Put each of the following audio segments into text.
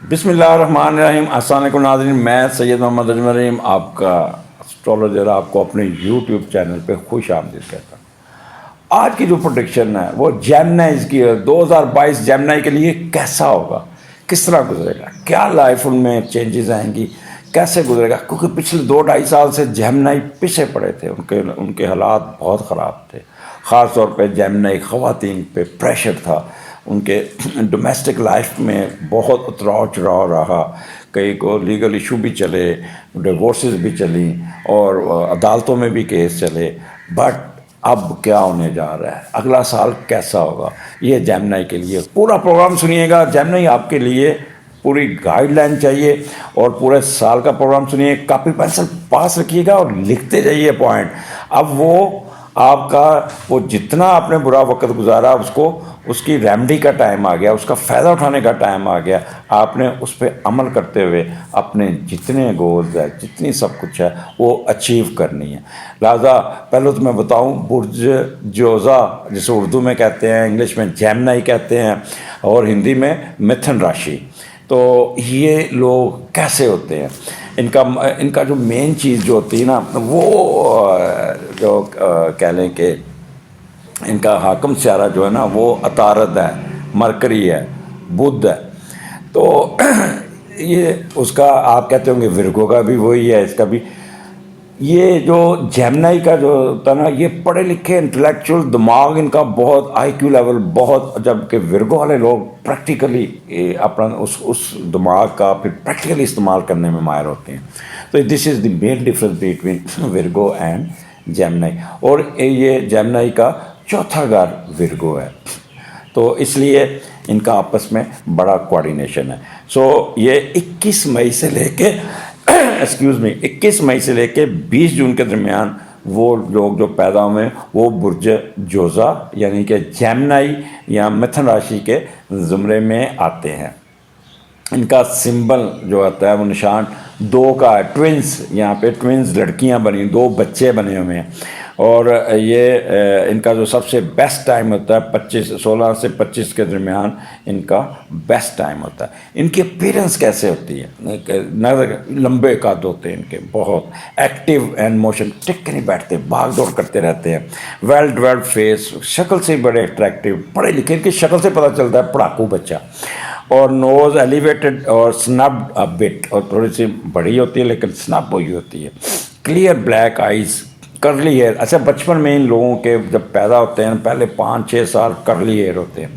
بسم اللہ الرحمن الرحیم۔ السلام علیکم ناظرین، میں سید محمد اجمل رحیم آپ کا اسٹرالوجر آپ کو اپنے یوٹیوب چینل پہ خوش آمدید کہتا ہوں۔ آج کی جو پروڈکشن ہے وہ جیمنائز کی ہے۔ 2022 جیمنائی کے لیے کیسا ہوگا، کس طرح گزرے گا، کیا لائف ان میں چینجز آئیں گی، کیسے گزرے گا، کیونکہ پچھلے 2-2.5 سال سے جیمنائی پیچھے پڑے تھے، ان کے حالات بہت خراب تھے۔ خاص طور پہ جیمنائی خواتین پہ پریشر تھا، ان کے ڈومیسٹک لائف میں بہت اتراؤ چڑھاؤ رہا، کئی کو لیگل ایشو بھی چلے، ڈیورسز بھی چلیں اور عدالتوں میں بھی کیس چلے۔ بٹ اب کیا ہونے جا رہا ہے، اگلا سال کیسا ہوگا، یہ جیمنائی کے لیے پورا پروگرام سنیے گا۔ جیمنائی آپ کے لیے پوری گائیڈ لائن چاہیے اور پورے سال کا پروگرام سنیے، کاپی پینسل پاس رکھیے گا اور لکھتے جائیے پوائنٹ۔ اب آپ کا وہ جتنا آپ نے برا وقت گزارا اس کی ریمیڈی کا ٹائم آ گیا، اس کا فائدہ اٹھانے کا ٹائم آ گیا۔ آپ نے اس پہ عمل کرتے ہوئے اپنے جتنے گولز ہیں، جتنی سب کچھ ہے وہ اچیو کرنی ہے۔ لہٰذا پہلے تو میں بتاؤں، برج جوزا جسے اردو میں کہتے ہیں، انگلش میں جیمنائی کہتے ہیں اور ہندی میں متھن راشی، تو یہ لوگ کیسے ہوتے ہیں، ان کا جو مین چیز جو ہوتی ہے نا، وہ جو کہہ لیں کہ ان کا حاکم سیارہ جو ہے نا وہ عطارد ہے، مرکری ہے، بدھ ہے۔ تو یہ اس کا آپ کہتے ہوں گے ورگو کا بھی وہی ہے، اس کا بھی۔ یہ جو جیمنائی کا جو ہوتا ہے نا، یہ پڑھے لکھے انٹلیکچوئل دماغ ان کا بہت، آئی کیو لیول بہت، جبکہ ورگو والے لوگ پریکٹیکلی اپنا اس دماغ کا پھر پریکٹیکلی استعمال کرنے میں ماہر ہوتے ہیں۔ تو this is the main difference between Virgo and Gemini, اور یہ جیمنائی کا چوتھا گھر ورگو ہے، تو اس لیے ان کا آپس میں بڑا کوآرڈینیشن ہے۔ یہ 21 مئی سے لے کے 21 مئی سے لے کے 20 جون کے درمیان وہ لوگ جو پیدا ہوئے ہیں وہ برج جوزا یعنی کہ جیمنائی یا متھن راشی کے زمرے میں آتے ہیں۔ ان کا سمبل جو آتا ہے وہ نشان 2 کا ہے، ٹوینز، یہاں پہ ٹوینز لڑکیاں بنی، 2 بچے بنے ہوئے ہیں۔ اور یہ ان کا جو سب سے بیسٹ ٹائم ہوتا ہے 16 سے 25 کے درمیان ان کا بیسٹ ٹائم ہوتا ہے۔ ان کی اپیرنس کیسے ہوتی ہے، لمبے قد ہوتے ہیں ان کے، بہت ایکٹیو اینڈ موشن، ٹک کے نہیں بیٹھتے، بھاگ دوڑ کرتے رہتے ہیں، ویل ڈیولپڈ فیس، شکل سے بڑے اٹریکٹیو، پڑھے لکھے، ان کی شکل سے پتہ چلتا ہے پڑھاکو بچہ، اور نوز ایلیویٹڈ اور سنبڈ بٹ، اور تھوڑی سی بڑی ہوتی ہے لیکن سنب ہوئی ہوتی ہے، کلیئر بلیک آئیز، کرلی ہیئر۔ اچھا، بچپن میں ان لوگوں کے جب پیدا ہوتے ہیں پہلے 5-6 سال کرلی ہیئر ہوتے ہیں،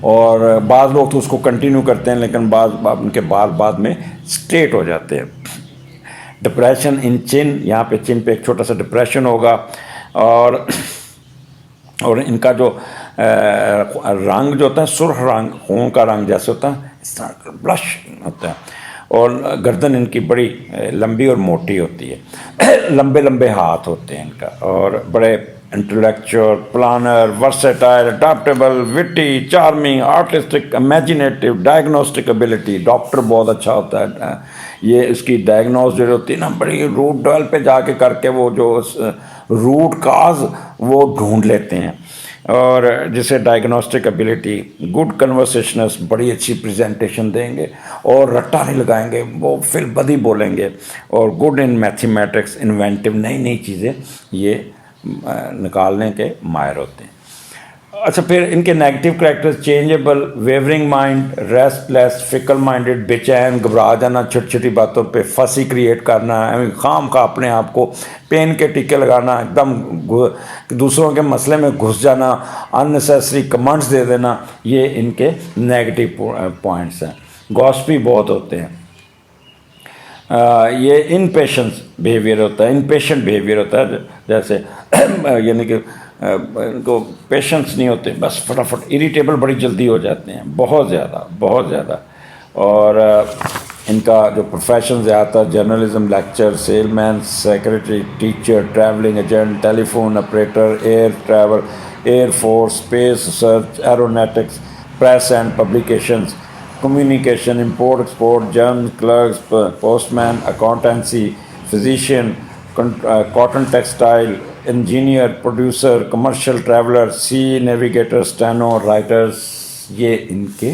اور بعض لوگ تو اس کو کنٹینیو کرتے ہیں لیکن ان کے بعد میں اسٹریٹ ہو جاتے ہیں۔ ڈپریشن ان چن، یہاں پہ چن پہ ایک چھوٹا سا ڈپریشن ہوگا، اور ان کا جو رنگ جو ہوتا ہے سرخ رنگ، خون کا رنگ جیسے ہوتا ہے، اس طرح بلش ہوتا ہے، اور گردن ان کی بڑی لمبی اور موٹی ہوتی ہے، لمبے لمبے ہاتھ ہوتے ہیں ان کا، اور بڑے intellectual, planner, versatile, adaptable, witty, charming, artistic, imaginative, diagnostic ability, doctor بہت اچھا ہوتا ہے یہ، اس کی ڈائگنوز جو ہوتی ہے نا بڑی روٹ ڈویل پہ جا کے کر کے وہ جو روٹ کاز وہ ڈھونڈ لیتے ہیں، اور جسے ڈائگنوسٹک ایبلٹی، گڈ کنورسیشنس، بڑی اچھی پریزنٹیشن دیں گے اور رٹا نہیں لگائیں گے، وہ فی البدی بولیں گے، اور گڈ ان میتھمیٹکس، انوینٹیو، نئی نئی چیزیں یہ نکالنے کے ماہر ہوتے ہیں۔ اچھا، پھر ان کے negative characters, changeable, wavering mind, rest لیس، فکل مائنڈڈ، بے چین، گھبرا جانا چھوٹی چھوٹی باتوں پہ، پھنسی کریٹ کرنا، خام کا اپنے آپ کو پین کے ٹیکے لگانا، ایک دم دوسروں کے مسئلے میں گھس جانا، اننیسیسری کمنٹس دے دینا، یہ ان کے نیگیٹو پوائنٹس ہیں۔ گوسپی بہت ہوتے ہیں، یہ انپیشنس بیہیویئر ہوتا ہے، جیسے یعنی کہ ان کو پیشنس نہیں ہوتے، بس فٹافٹ اریٹیبل بڑی جلدی ہو جاتے ہیں، بہت زیادہ۔ اور ان کا جو پروفیشن زیادہ journalism, lecture, salesman, secretary, teacher, travelling agent, telephone operator, air travel, air force, space research, aeronautics, press and publications, communication, import export, journal, clerks, postman, accountancy, physician, cotton textile, engineer, producer, commercial traveller, sea navigator, steno writers, یہ ان کے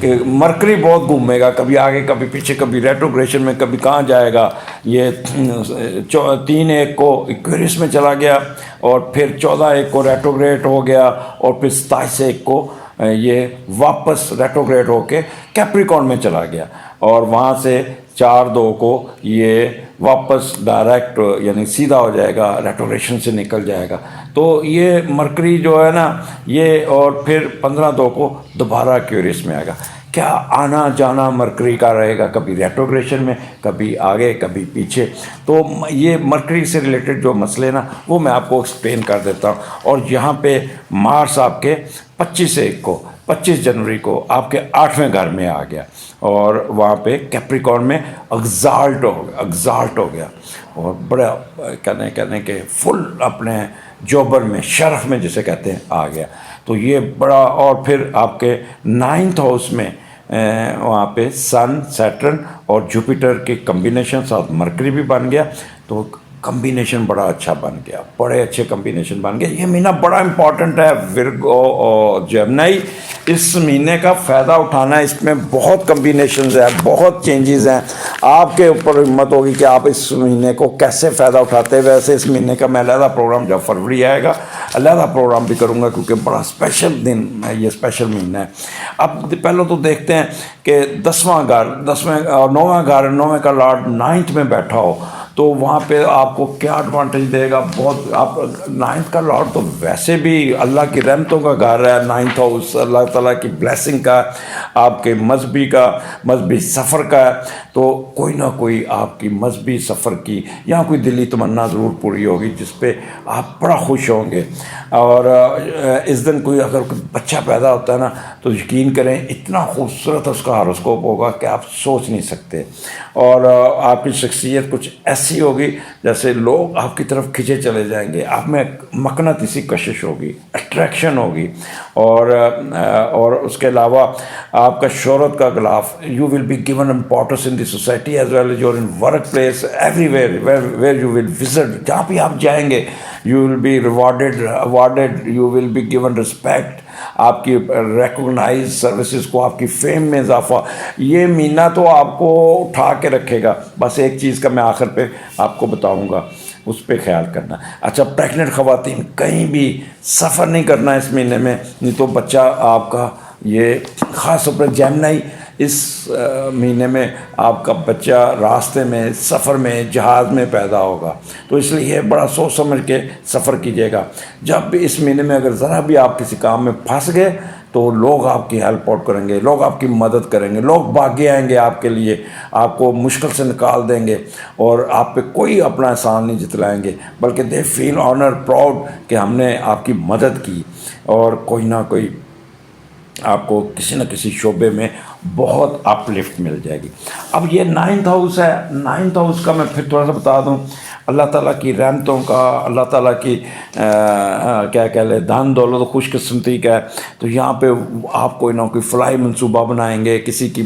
کہ mercury بہت گھومے گا، کبھی آگے کبھی پیچھے، کبھی ریٹروگریشن میں، کبھی کہاں جائے گا. یہ 3/1 کو ایکویریس میں چلا گیا، اور پھر 14/1 کو ریٹروگریٹ ہو گیا، اور پھر 27/1 کو یہ واپس ریٹروگریٹ ہو کے کیپریکارن میں چلا گیا، اور وہاں سے 4/2 کو یہ واپس ڈائریکٹ یعنی سیدھا ہو جائے گا، ریٹروگریشن سے نکل جائے گا. تو یہ مرکری جو ہے نا یہ، اور پھر 15/2 کو دوبارہ ایکویریس میں آئے گا. کیا آنا جانا مرکری کا رہے گا، کبھی ریٹروگریشن میں، کبھی آگے کبھی پیچھے. تو یہ مرکری سے ریلیٹڈ جو مسئلے نا وہ میں آپ کو ایکسپلین کر دیتا ہوں. اور یہاں پہ مارس آپ کے 25 جنوری کو آپ کے 8ویں گھر میں آ گیا، اور وہاں پہ کیپریکارن میں ایگزالٹ ہو گیا، اور بڑا کہنے کہ فل اپنے جوبر میں، شرف میں جسے کہتے ہیں، آ گیا. تو یہ بڑا. اور پھر آپ کے 9th ہاؤس میں وہاں پہ سن، سیٹرن اور جوپیٹر کے کمبینیشن، ساتھ مرکری بھی بن گیا. تو کمبینیشن بڑا اچھا بن گیا، بڑے اچھے کمبینیشن بن گیا. یہ مہینہ بڑا امپورٹنٹ ہے ورگو اور جیمنائی. اس مہینے کا فائدہ اٹھانا ہے، اس میں بہت کمبینیشنز ہیں، بہت چینجز ہیں. آپ کے اوپر ہمت ہوگی کہ آپ اس مہینے کو کیسے فائدہ اٹھاتے ہیں. ویسے اس مہینے کا میں علیحدہ پروگرام، جب فروری آئے گا علیحدہ پروگرام بھی کروں گا، کیونکہ بڑا اسپیشل دن ہے، یہ اسپیشل مہینہ ہے. اب پہلے تو دیکھتے ہیں کہ 10واں گھر، 10ویں اور 9واں گھر، 9ویں کا لارڈ 9th میں بیٹھا ہو تو وہاں پہ آپ کو کیا ایڈوانٹیج دے گا. بہت. آپ 9th کا لارڈ تو ویسے بھی اللہ کی رحمتوں کا گھر ہے. 9th ہاؤس اللہ تعالیٰ کی بلیسنگ کا، آپ کے مذہبی سفر کا ہے. تو کوئی نہ کوئی آپ کی مذہبی سفر کی یا کوئی دلی تمنا ضرور پوری ہوگی، جس پہ آپ بڑا خوش ہوں گے. اور اس دن کوئی اگر کوئی بچہ پیدا ہوتا ہے نا تو یقین کریں اتنا خوبصورت اس کا ہاروسکوپ ہوگا کہ آپ سوچ نہیں سکتے. اور آپ کی شخصیت کچھ ایسی ہوگی جیسے لوگ آپ کی طرف کھنچے چلے جائیں گے. آپ میں مقناطیسی کشش ہوگی، اٹریکشن ہوگی. اور اس کے علاوہ آپ کا شہرت کا غلاف. You will be given importance in the society as well as your in workplace, everywhere you will visit. جہاں بھی آپ جائیں گے you will be awarded, you will be given respect. آپ کی ریکوگنائز سروسز کو، آپ کی فیم میں اضافہ. یہ مہینہ تو آپ کو اٹھا کے رکھے گا. بس ایک چیز کا میں آخر پہ آپ کو بتاؤں گا، اس پہ خیال کرنا. اچھا، پریگننٹ خواتین کہیں بھی سفر نہیں کرنا اس مہینے میں، نہیں تو بچہ آپ کا یہ خاص طور پر جیمنائی اس مہینے میں آپ کا بچہ راستے میں، سفر میں، جہاز میں پیدا ہوگا. تو اس لیے بڑا سوچ سمجھ کے سفر کیجیے گا. جب بھی اس مہینے میں اگر ذرا بھی آپ کسی کام میں پھنس گئے تو لوگ آپ کی ہیلپ آؤٹ کریں گے، لوگ آپ کی مدد کریں گے، لوگ بھاگے آئیں گے آپ کے لیے، آپ کو مشکل سے نکال دیں گے، اور آپ پہ کوئی اپنا احسان نہیں جتلائیں گے، بلکہ دے فیل آنر پراؤڈ کہ ہم نے آپ کی مدد کی. اور کوئی نہ کوئی آپ کو کسی نہ کسی شعبے میں بہت اپ لفٹ مل جائے گی. اب یہ 9th ہاؤس ہے. 9th ہاؤس کا میں پھر تھوڑا سا بتا دوں. اللہ تعالیٰ کی رحمتوں کا، اللہ تعالیٰ کی کیا کہہ لیں، دان دولت و خوش قسمتی کا ہے. تو یہاں پہ آپ کوئی نہ کوئی فلاحی منصوبہ بنائیں گے، کسی کی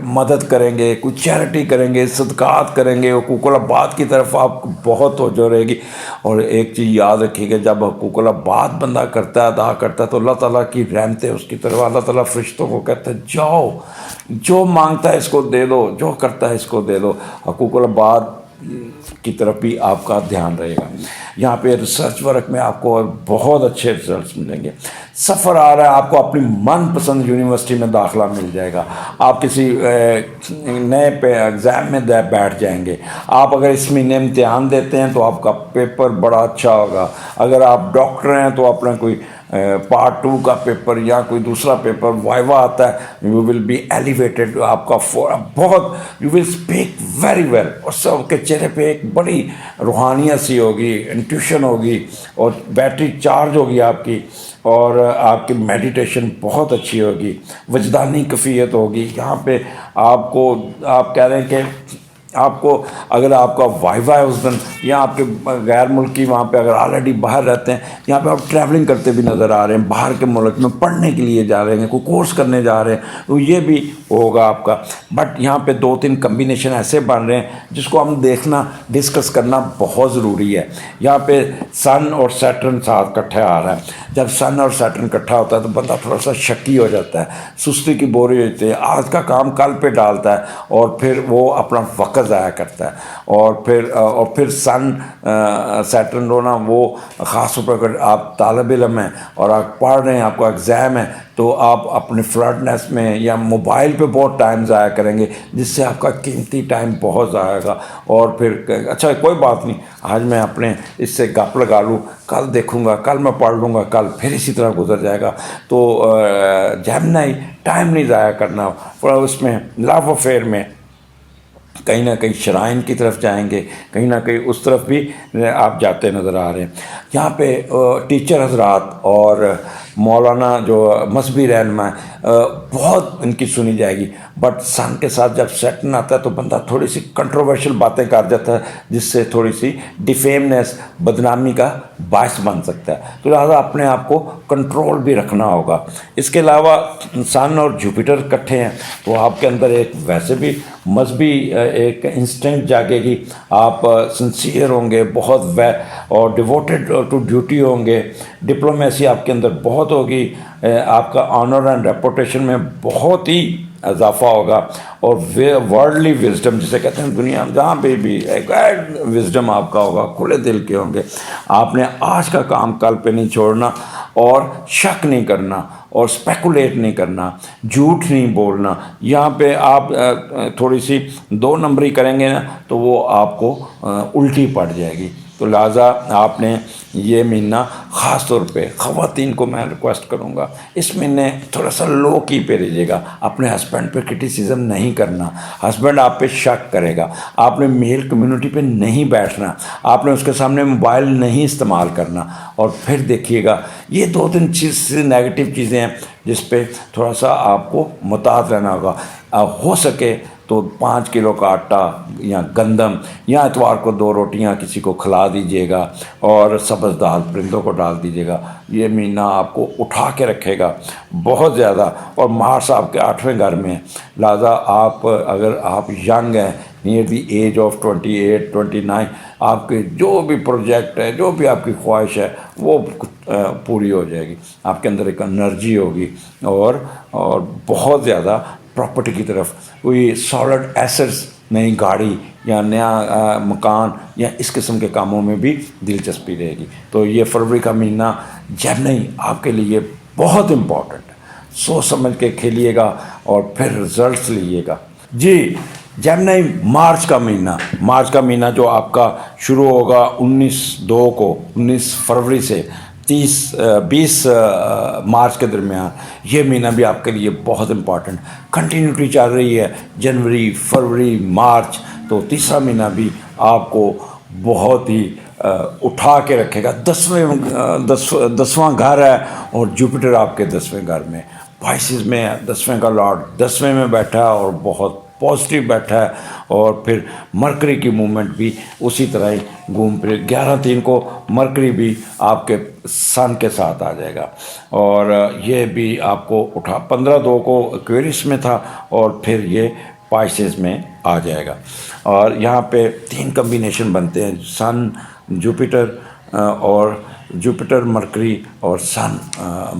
مدد کریں گے، کوئی چیریٹی کریں گے، صدقات کریں گے. حقوق العباد کی طرف آپ کو بہت توجہ رہے گی. اور ایک چیز یاد رکھیے کہ جب حقوق العباد بندہ کرتا ہے، ادا کرتا ہے، تو اللہ تعالیٰ کی رحمتیں اس کی طرف. اللہ تعالیٰ فرشتوں کو کہتا ہے جاؤ، جو مانگتا ہے اس کو دے دو، جو کرتا ہے اس کو دے دو. حقوق العباد کی طرف بھی آپ کا دھیان رہے گا. یہاں پہ ریسرچ ورک میں آپ کو بہت اچھے رزلٹس ملیں گے. سفر آ رہا ہے، آپ کو اپنی من پسند یونیورسٹی میں داخلہ مل جائے گا. آپ کسی نئے ایگزام میں بیٹھ جائیں گے. آپ اگر اس مہینے امتحان دیتے ہیں تو آپ کا پیپر بڑا اچھا ہوگا. اگر آپ ڈاکٹر ہیں تو اپنا کوئی پارٹ 2 کا پیپر یا کوئی دوسرا پیپر وائوا آتا ہے، یو ول بی ایلیویٹڈ. آپ کا بہت you will speak very well. اور سب کے چہرے پہ ایک بڑی روحانیت سی ہوگی، انٹیوشن ہوگی، اور بیٹری چارج ہوگی آپ کی. اور آپ کی میڈیٹیشن بہت اچھی ہوگی، وجدانی کیفیت ہوگی. یہاں پہ آپ کو آپ کہہ رہے ہیں کہ آپ کو اگر آپ کا وائوا ہے اس دن، یا آپ کے غیر ملکی وہاں پہ اگر آلریڈی باہر رہتے ہیں، یہاں پہ آپ ٹریولنگ کرتے بھی نظر آ رہے ہیں، باہر کے ملک میں پڑھنے کے لیے جا رہے ہیں، کوئی کورس کرنے جا رہے ہیں، تو یہ بھی ہوگا آپ کا. بٹ یہاں پہ 2-3 کمبینیشن ایسے بن رہے ہیں جس کو ہم دیکھنا، ڈسکس کرنا بہت ضروری ہے. یہاں پہ سن اور سیٹرن ساتھ کٹھے آ رہا ہے. جب سن اور سیٹرن کٹھا ہوتا ہے تو بندہ تھوڑا سا شکی ہو جاتا ہے، سستی کی بوری ہوتی ہے، آج کا کام کل پہ ڈالتا ہے، اور پھر وہ اپنا وقت ضائع کرتا ہے. اور پھر سن سیٹرن ہونا، وہ خاص طور پر اگر آپ طالب علم ہیں اور آپ پڑھ رہے ہیں، آپ کو ایگزام ہے، تو آپ اپنے فلرٹنس میں یا موبائل پہ بہت ٹائم ضائع کریں گے، جس سے آپ کا قیمتی ٹائم بہت ضائع ہوگا. اور پھر اچھا کوئی بات نہیں، آج میں اپنے اس سے گپ لگا لوں، کل دیکھوں گا، کل میں پڑھ لوں گا، کل پھر اسی طرح گزر جائے گا. تو جیمنائی ٹائم نہیں ضائع کرنا. اس میں لو افیئر میں کہیں نہ کہیں شرائن کی طرف جائیں گے، کہیں نہ کہیں اس طرف بھی آپ جاتے نظر آ رہے ہیں. یہاں پہ ٹیچر حضرات اور مولانا جو مذہبی رہنما ہیں، بہت ان کی سنی جائے گی. بٹ سن کے ساتھ جب سیٹن آتا ہے تو بندہ تھوڑی سی کنٹروورشل باتیں کر جاتا ہے، جس سے تھوڑی سی ڈیفیمنس، بدنامی کا باعث بن سکتا ہے. تو لہٰذا اپنے آپ کو کنٹرول بھی رکھنا ہوگا. اس کے علاوہ سن اور جوپیٹر کٹھے ہیں تو آپ کے اندر ایک ویسے بھی مذہبی ایک انسٹنکٹ جاگے گی. آپ سنسیئر ہوں گے بہت، اور ڈیووٹیڈ ٹو ڈیوٹی ہوں گے. ڈپلومیسی آپ کے اندر بہت ہوگی. آپ کا آنر اینڈ ریپوٹیشن میں بہت ہی اضافہ ہوگا. اور ورلڈلی وزڈم جسے کہتے ہیں، دنیا جہاں پہ بھی ایک وزڈم آپ کا ہوگا، کھلے دل کے ہوں گے. آپ نے آج کا کام کل پہ نہیں چھوڑنا، اور شک نہیں کرنا، اور اسپیکولیٹ نہیں کرنا، جھوٹ نہیں بولنا. یہاں پہ آپ تھوڑی سی 2 نمبری کریں گے نا تو وہ آپ کو الٹی پڑ جائے گی. تو لہٰذا آپ نے یہ مہینہ خاص طور پہ خواتین کو میں ریکویسٹ کروں گا، اس مہینے تھوڑا سا لو کی پہ رہیے گا. اپنے ہسبینڈ پہ کرٹیسزم نہیں کرنا. ہسبینڈ آپ پہ شک کرے گا. آپ نے میل کمیونٹی پہ نہیں بیٹھنا. آپ نے اس کے سامنے موبائل نہیں استعمال کرنا. اور پھر دیکھیے گا یہ 2-3 نیگیٹو چیزیں ہیں جس پہ تھوڑا سا آپ کو محتاط رہنا ہوگا. ہو سکے تو 5 کلو کا آٹا یا گندم، یا اتوار کو 2 روٹیاں کسی کو کھلا دیجیے گا، اور سبز دال پرندوں کو ڈال دیجیے گا. یہ مہینہ آپ کو اٹھا کے رکھے گا بہت زیادہ. اور مارس آپ کے 8ویں گھر میں ہے. لہٰذا آپ اگر آپ ینگ ہیں، نیئر دی ایج آف 28-29، آپ کے جو بھی پروجیکٹ ہے، جو بھی آپ کی خواہش ہے، وہ پوری ہو جائے گی. آپ کے اندر ایک انرجی ہوگی، اور بہت زیادہ پراپرٹی کی طرف، کوئی سالڈ ایسٹس، نئی گاڑی یا نیا مکان یا اس قسم کے کاموں میں بھی دلچسپی رہے گی. تو یہ فروری کا مہینہ جیمنائی آپ کے لیے بہت امپورٹنٹ ہے. سوچ سمجھ کے کھیلیے گا اور پھر رزلٹس لیجیے گا. جی جیمنائی مارچ کا مہینہ جو آپ کا شروع ہوگا 19 فروری سے 20 مارچ کے درمیان. یہ مہینہ بھی آپ کے لیے بہت امپورٹنٹ. کنٹینیوٹی چل رہی ہے جنوری، فروری، مارچ. تو تیسرا مہینہ بھی آپ کو بہت ہی اٹھا کے رکھے گا. 10واں گھر ہے، اور جوپیٹر آپ کے 10ویں گھر میں، پائسز میں 10ویں کا لارڈ 10ویں میں بیٹھا ہے اور بہت پازیٹیو بیٹھا ہے. اور پھر مرکری کی موومنٹ بھی اسی طرح ہی گھوم پھر 11/3 کو مرکری بھی آپ کے سن کے ساتھ آ جائے گا. اور یہ بھی آپ کو 15/2 کو ایکویریس میں تھا، اور پھر یہ پائسز میں آ جائے گا. اور یہاں پہ 3 کمبینیشن بنتے ہیں، سن جوپیٹر، اور جوپیٹر مرکری، اور سن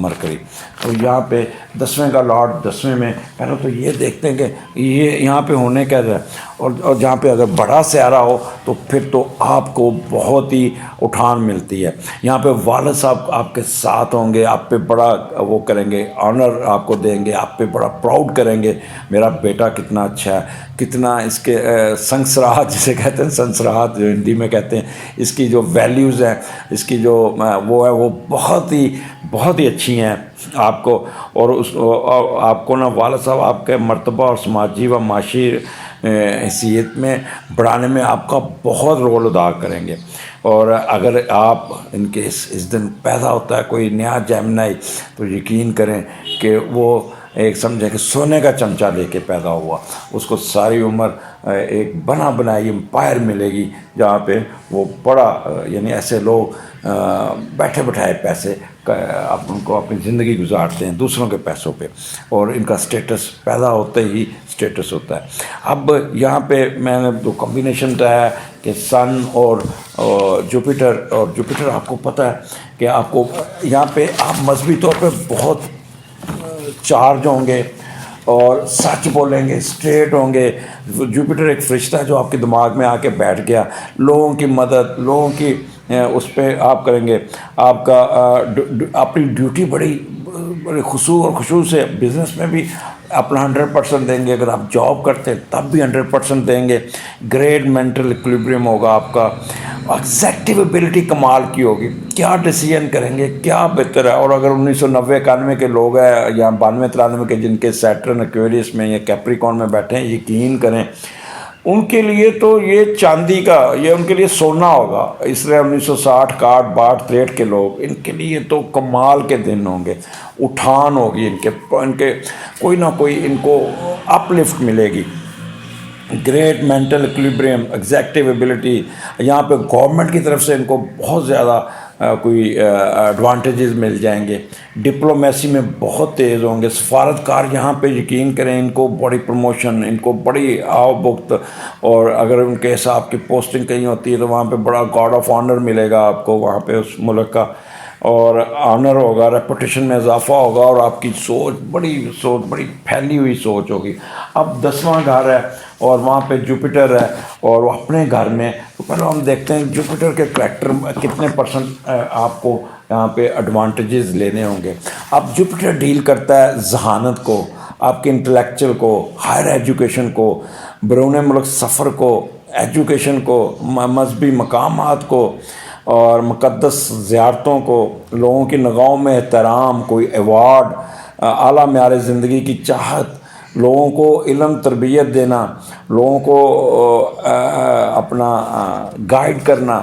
مرکری. تو یہاں پہ 10ویں کا لارڈ 10ویں میں. پہلے تو یہ دیکھتے ہیں کہ یہ یہاں پہ ہونے کیا ہے. اور جہاں پہ اگر بڑا سیارہ ہو تو پھر تو آپ کو بہت ہی اٹھان ملتی ہے. یہاں پہ والد صاحب آپ کے ساتھ ہوں گے، آپ پہ بڑا وہ کریں گے، آنر آپ کو دیں گے، آپ پہ بڑا پراؤڈ کریں گے، میرا بیٹا کتنا اچھا ہے، کتنا اس کے سنسراہت جسے کہتے ہیں، سنسراہت جو ہندی میں کہتے ہیں، اس کی جو ویلیوز ہیں، اس کی جو وہ ہے، وہ بہت ہی اچھی ہیں آپ کو. اور آپ کو نا والد صاحب آپ کے مرتبہ اور سماجی و معاشی حیثیت میں بڑھانے میں آپ کا بہت رول ادا کریں گے. اور اگر آپ ان کے اس دن پیدا ہوتا ہے کوئی نیا جیمنائی، تو یقین کریں کہ وہ ایک سمجھے کہ سونے کا چمچہ لے کے پیدا ہوا، اس کو ساری عمر ایک بنا بنائی امپائر ملے گی جہاں پہ وہ بڑا یعنی ایسے لوگ بیٹھے بٹھائے پیسے ان کو اپنی زندگی گزارتے ہیں دوسروں کے پیسوں پہ، اور ان کا سٹیٹس پیدا ہوتے ہی سٹیٹس ہوتا ہے۔ اب یہاں پہ میں نے جو کمبینیشن بتایا کہ سن اور جوپیٹر آپ کو پتہ ہے کہ آپ کو یہاں پہ آپ مذہبی طور پہ بہت چارج ہوں گے اور سچ بولیں گے، اسٹریٹ ہوں گے۔ جوپیٹر ایک فرشتہ ہے جو آپ کے دماغ میں آ کے بیٹھ گیا، لوگوں کی مدد، لوگوں کی اس پہ آپ کریں گے، آپ کا اپنی ڈیوٹی بڑی خصوص اور خصوص سے بزنس میں بھی اپنا 100% دیں گے، اگر آپ جاب کرتے ہیں تب بھی 100% دیں گے۔ گریٹ مینٹل ایکویلبریم ہوگا آپ کا، ایگزیکٹو ایبلٹی کمال کی ہوگی، کیا ڈیسیژن کریں گے کیا بہتر ہے۔ اور اگر 1990-91 کے لوگ ہیں یا 92-93 کے جن کے سیٹرن ایکویریس میں یا کیپریکون میں بیٹھے ہیں، یقین کریں ان کے لیے تو یہ چاندی کا، یہ ان کے لیے سونا ہوگا۔ اس لیے 1960 61 62 63 کے لوگ، ان کے لیے تو کمال کے دن ہوں گے، اٹھان ہوگی ان کے کوئی نہ کوئی ان کو اپ لفٹ ملے گی۔ گریٹ مینٹل ایکویلبریم، ایگزیکٹو ایبلٹی، یہاں پہ گورنمنٹ کی طرف سے ان کو بہت زیادہ کوئی ایڈوانٹیجز مل جائیں گے، ڈپلومیسی میں بہت تیز ہوں گے، سفارتکار یہاں پہ یقین کریں ان کو بڑی پروموشن، ان کو بڑی آؤ بخت، اور اگر ان کے حساب کی پوسٹنگ کہیں ہوتی ہے تو وہاں پہ بڑا گارڈ آف آنر ملے گا آپ کو وہاں پہ اس ملک کا، اور آنر ہوگا، ریپوٹیشن میں اضافہ ہوگا، اور آپ کی سوچ بڑی پھیلی ہوئی سوچ ہوگی۔ اب 10واں گھر ہے اور وہاں پہ جوپیٹر ہے اور وہ اپنے گھر میں، تو پہلے ہم دیکھتے ہیں جوپیٹر کے کریکٹر کتنے % آپ کو یہاں پہ ایڈوانٹیجز لینے ہوں گے۔ اب جوپیٹر ڈیل کرتا ہے ذہانت کو، آپ کے انٹلیکچوئل کو، ہائر ایجوکیشن کو، بیرون ملک سفر کو، ایجوکیشن کو، مذہبی مقامات کو اور مقدس زیارتوں کو، لوگوں کی نگاہوں میں احترام، کوئی ایوارڈ، اعلیٰ معیار زندگی کی چاہت، لوگوں کو علم تربیت دینا، لوگوں کو اپنا گائیڈ کرنا،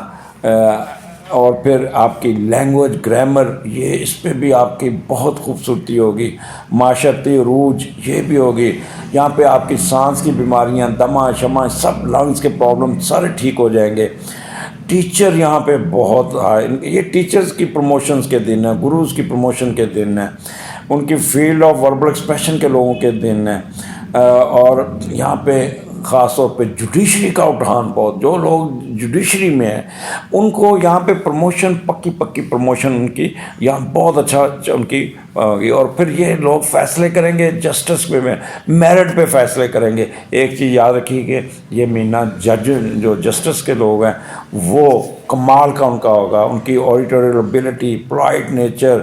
اور پھر آپ کی لینگویج، گرامر، یہ اس پہ بھی آپ کی بہت خوبصورتی ہوگی، معاشرتی عروج یہ بھی ہوگی۔ یہاں پہ آپ کی سانس کی بیماریاں، دمہ شمع، سب لنگز کے پرابلم سارے ٹھیک ہو جائیں گے۔ ٹیچر یہاں پہ بہت، یہ ٹیچرز کی پروموشنز کے دن ہیں، گروز کی پروموشن کے دن ہیں، ان کی فیلڈ آف وربل ایکسپریشن کے لوگوں کے دن ہیں، اور یہاں پہ خاص طور پہ جوڈیشری کا اٹھان بہت، جو لوگ جوڈیشری میں ہیں ان کو یہاں پہ پروموشن، پکی پروموشن ان کی یہاں بہت اچھا ان کی ہوگی۔ اور پھر یہ لوگ فیصلے کریں گے جسٹس پہ، میرٹ پہ فیصلے کریں گے۔ ایک چیز یاد رکھیے کہ یہ مہینہ جج جو جسٹس کے لوگ ہیں وہ کمال کا ان کا ہوگا، ان کی آڈیٹوریل ابیلٹی، پولائٹ نیچر۔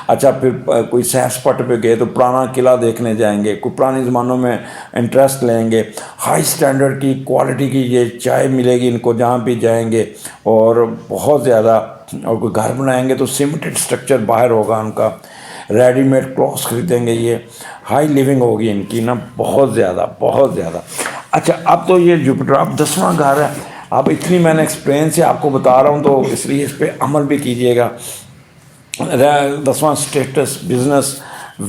اچھا، پھر کوئی سیر سپاٹے پہ گئے تو پرانا قلعہ دیکھنے جائیں گے، کوئی پرانے زمانوں میں انٹرسٹ لیں گے، ہائی اسٹینڈرڈ کی کوالٹی کی یہ چائے ملے گی ان کو جہاں بھی جائیں گے، اور بہت زیادہ، اور کوئی گھر بنائیں گے تو سیمنٹڈ سٹرکچر باہر ہوگا ان کا، ریڈی میڈ کلوتھس خریدیں گے، یہ ہائی لیونگ ہوگی ان کی نا، بہت زیادہ۔ اچھا، اب تو یہ جوپیٹر اب 10واں گھر ہے، اب اتنی میں نے ایکسپیرینس سے آپ کو بتا رہا ہوں تو اس لیے اس پہ عمل بھی کیجیے گا۔ 10واں اسٹیٹس، بزنس،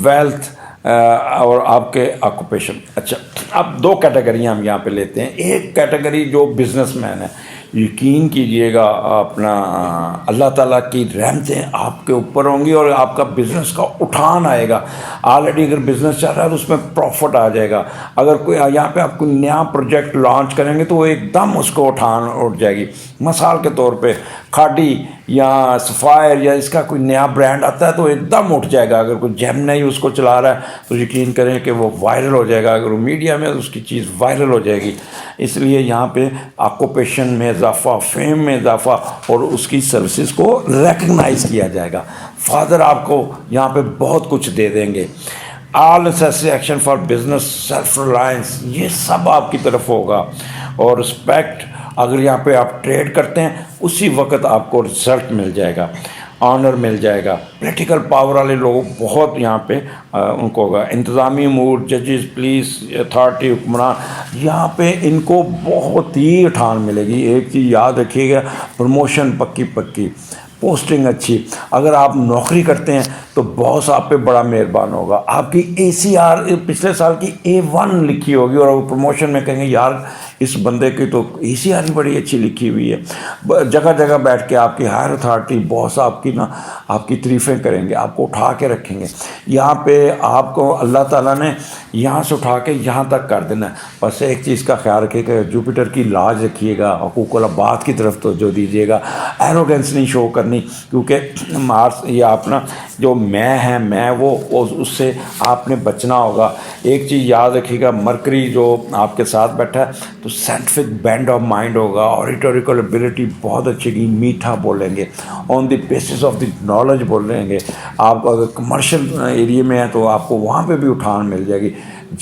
ویلتھ، اور آپ کے آکوپیشن۔ اچھا، اب 2 کیٹیگریاں ہم یہاں پہ لیتے ہیں۔ ایک کیٹیگری جو بزنس مین ہے، یقین کیجئے گا اپنا اللہ تعالیٰ کی رحمتیں آپ کے اوپر ہوں گی اور آپ کا بزنس کا اٹھان آئے گا۔ آلریڈی اگر بزنس چل رہا ہے تو اس میں پروفٹ آ جائے گا۔ اگر کوئی یہاں پہ آپ کوئی نیا پروجیکٹ لانچ کریں گے تو وہ ایک دم اس کو اٹھان اٹھ جائے گی۔ مثال کے طور پہ کھاڈی یا سفائر یا اس کا کوئی نیا برانڈ آتا ہے تو ایک دم اٹھ جائے گا۔ اگر کوئی جیمنائی اس کو چلا رہا ہے تو یقین کریں کہ وہ وائرل ہو جائے گا، اگر وہ میڈیا میں اس کی چیز وائرل ہو جائے گی۔ اس لیے یہاں پہ آکوپیشن میں اضافہ، فیم میں اضافہ، اور اس کی سروسز کو ریکگنائز کیا جائے گا۔ فادر آپ کو یہاں پہ بہت کچھ دے دیں گے۔ All necessary action for business, self reliance, یہ سب آپ کی طرف ہوگا۔ اور رسپیکٹ، اگر یہاں پہ آپ ٹریڈ کرتے ہیں اسی وقت آپ کو رزلٹ مل جائے گا، آنر مل جائے گا۔ پولیٹیکل پاور والے لوگ بہت یہاں پہ ان کو ہوگا۔ انتظامی امور، ججز، پولیس، اتھارٹی، حکمران، یہاں پہ ان کو بہت ہی اٹھان ملے گی۔ ایک چیز یاد رکھیے گا، پروموشن پکی، پوسٹنگ اچھی۔ اگر آپ نوکری کرتے ہیں تو باس آپ پہ بڑا مہربان ہوگا. آپ کی ACR پچھلے سال کی A1 لکھی ہوگی اور وہ پروموشن میں کہیں گے یار اس بندے کی تو ACR بھی بڑی اچھی لکھی ہوئی ہے. جگہ جگہ بیٹھ کے آپ کی ہائر اتھارٹی باس آپ کی تعریفیں کریں گے, آپ کو اٹھا کے رکھیں گے. یہاں پہ آپ کو اللہ تعالیٰ نے یہاں سے اٹھا کے یہاں تک کر دینا ہے. بس ایک چیز کا خیال رکھیے کہ جوپیٹر کی لاج رکھیے گا, حقوق العباد کی طرف توجہ دیجیے گا, ایروگنس نہیں شو کرنی, کیونکہ مارس یہ اپنا جو میں وہ اس سے آپ نے بچنا ہوگا. ایک چیز یاد رکھیے گا, مرکری جو آپ کے ساتھ بیٹھا ہے تو سائنٹیفک بینڈ آف مائنڈ ہوگا, اوریٹوریکل ایبلٹی بہت اچھی کی, میٹھا بولیں گے, on the basis of the knowledge بول رہے ہیں. آپ اگر کمرشل ایریے میں ہیں تو آپ کو وہاں پہ بھی اٹھان مل جائے گی.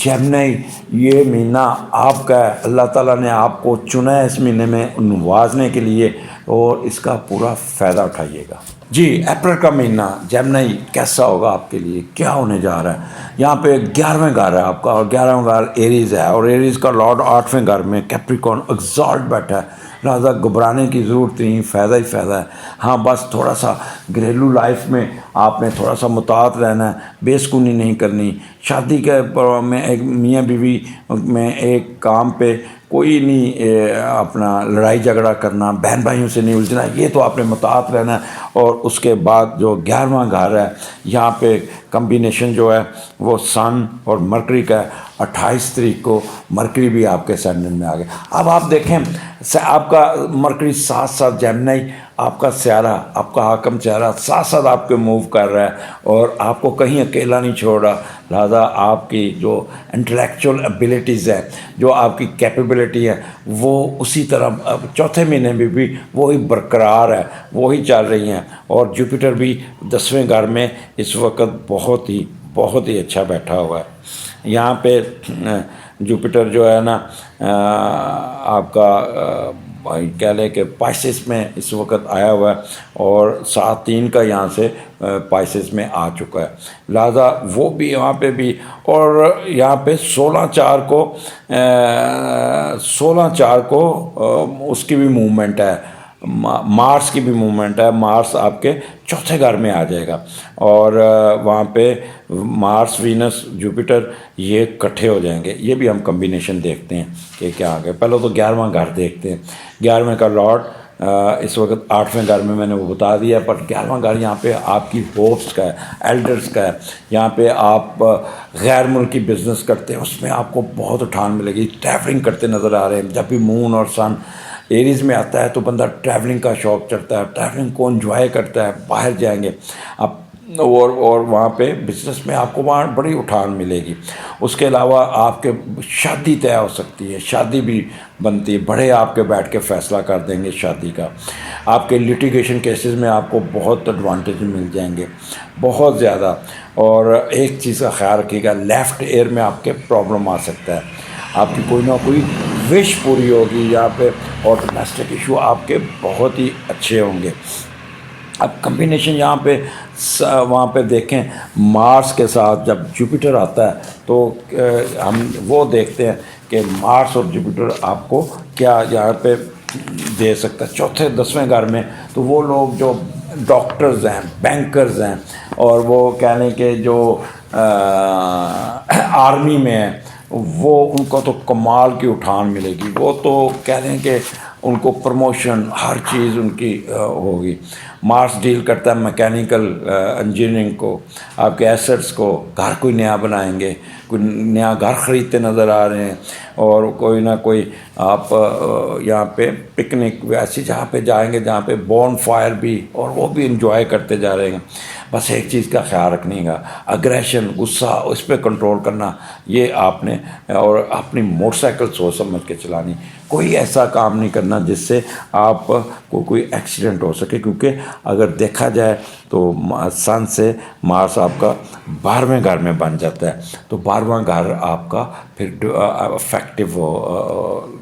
جیمنائی یہ مہینہ آپ کا ہے, اللہ تعالیٰ نے آپ کو چنا ہے اس مہینے میں نوازنے کے لیے, اور اس کا پورا فائدہ اٹھائیے گا. جی اپریل کا مہینہ جیمنائی کیسا ہوگا آپ کے لیے, کیا ہونے جا رہا ہے؟ یہاں پہ 11واں گھر ہے آپ کا, اور 11واں گھر ایریز ہے, اور ایریز کا لارڈ 8ویں گھر میں کیپریکارن ایگزالٹ بیٹھا ہے. لہٰذا گھبرانے کی ضرورت نہیں, فائدہ ہی فائدہ ہے. ہاں بس تھوڑا سا گھریلو لائف میں آپ نے تھوڑا سا محتاط رہنا ہے, بے سکونی نہیں کرنی. شادی کے میں ایک میاں بیوی میں ایک کام پہ کوئی نہیں اپنا لڑائی جھگڑا کرنا, بہن بھائیوں سے نہیں الجھنا, یہ تو آپ نے محتاط رہنا ہے. اور اس کے بعد جو 11واں گھر ہے یہاں پہ کمبینیشن جو ہے وہ سن اور مرکری کا ہے. 28 تاریخ کو مرکری بھی آپ کے اسینڈنٹ میں آ گیا. اب آپ دیکھیں آپ کا مرکری ساتھ ساتھ جیمنائی آپ کا سیارہ, آپ کا حاکم سیارہ ساتھ ساتھ آپ کے موو کر رہا ہے, اور آپ کو کہیں اکیلا نہیں چھوڑ رہا. لہٰذا آپ کی جو انٹلیکچوئل ایبیلٹیز ہے, جو آپ کی کیپیبلٹی ہے, وہ اسی طرح چوتھے مہینے میں بھی وہی برقرار ہے, وہی چل رہی ہیں. اور جوپیٹر بھی 10ویں گھر میں اس وقت بہت ہی اچھا بیٹھا ہوا ہے. یہاں پہ جوپیٹر جو ہے نا آپ کا کہہ لیں کہ پائسس میں اس وقت آیا ہوا ہے, اور 7/3 کا یہاں سے پائسس میں آ چکا ہے. لہٰذا وہ بھی یہاں پہ بھی, اور یہاں پہ 16/4 کو اس کی بھی موومنٹ ہے, مارس کی بھی موومنٹ ہے. مارس آپ کے چوتھے گھر میں آ جائے گا, اور وہاں پہ مارس وینس جوپیٹر یہ کٹھے ہو جائیں گے. یہ بھی ہم کمبینیشن دیکھتے ہیں کہ کیا آ گیا. پہلے تو 11واں گھر دیکھتے ہیں. 11ویں کا لارڈ اس وقت 8ویں گھر میں نے وہ بتا دیا, پر 11واں گھر یہاں پہ آپ کی ہوپس کا ہے, ایلڈرس کا ہے. یہاں پہ آپ غیر ملکی بزنس کرتے ہیں, اس میں آپ کو بہت اٹھان ملے گی. ٹریولنگ کرتے نظر آ رہے ہیں. جب بھی مون اور سن ایریز میں آتا ہے تو بندہ ٹریولنگ کا شوق چڑھتا ہے, ٹریولنگ کو انجوائے کرتا ہے, باہر جائیں گے آپ, اور وہاں پہ بزنس میں آپ کو وہاں بڑی اٹھان ملے گی. اس کے علاوہ آپ کے شادی طے ہو سکتی ہے, شادی بھی بنتی ہے, بڑے آپ کے بیٹھ کے فیصلہ کر دیں گے شادی کا. آپ کے لیٹیگیشن کیسز میں آپ کو بہت ایڈوانٹیج مل جائیں گے, بہت زیادہ. اور ایک چیز کا خیال رکھیے گا, لیفٹ ایئر میں آپ کے پرابلم آ سکتا ہے, آپ کی کوئی نہ کوئی وش پوری ہوگی یہاں پہ, اور ڈومیسٹک ایشو آپ کے بہت ہی اچھے ہوں گے. اب کمبینیشن یہاں پہ وہاں پہ دیکھیں, مارس کے ساتھ جب جوپیٹر آتا ہے تو ہم وہ دیکھتے ہیں کہ مارس اور جوپیٹر آپ کو کیا یہاں پہ دے سکتا ہے. چوتھے 10ویں گھر میں تو وہ لوگ جو ڈاکٹرز ہیں, بینکرز ہیں, اور وہ کہہ لیں کہ جو آرمی میں ہیں, وہ ان کو تو کمال کی اٹھان ملے گی. وہ تو کہہ لیں کہ ان کو پروموشن ہر چیز ان کی ہوگی. مارس ڈیل کرتا ہے میکینیکل انجینئرنگ کو, آپ کے ایسٹس کو. گھر کوئی نیا بنائیں گے, کوئی نیا گھر خریدتے نظر آ رہے ہیں, اور کوئی نہ کوئی آپ یہاں پہ پکنک ایسی جہاں پہ جائیں گے جہاں پہ بون فائر بھی, اور وہ بھی انجوائے کرتے جا رہے ہیں. بس ایک چیز کا خیال رکھنے گا, اگریشن, غصہ, اس پہ کنٹرول کرنا یہ آپ نے, اور اپنی موٹر سائیکل سوچ سمجھ کے چلانی. کوئی ایسا کام نہیں کرنا جس سے آپ کو کوئی ایکسیڈنٹ ہو سکے, کیونکہ اگر دیکھا جائے تو سن سے مارس آپ کا 12ویں گھر میں بن جاتا ہے, تو 12واں گھر آپ کا پھر افیکٹو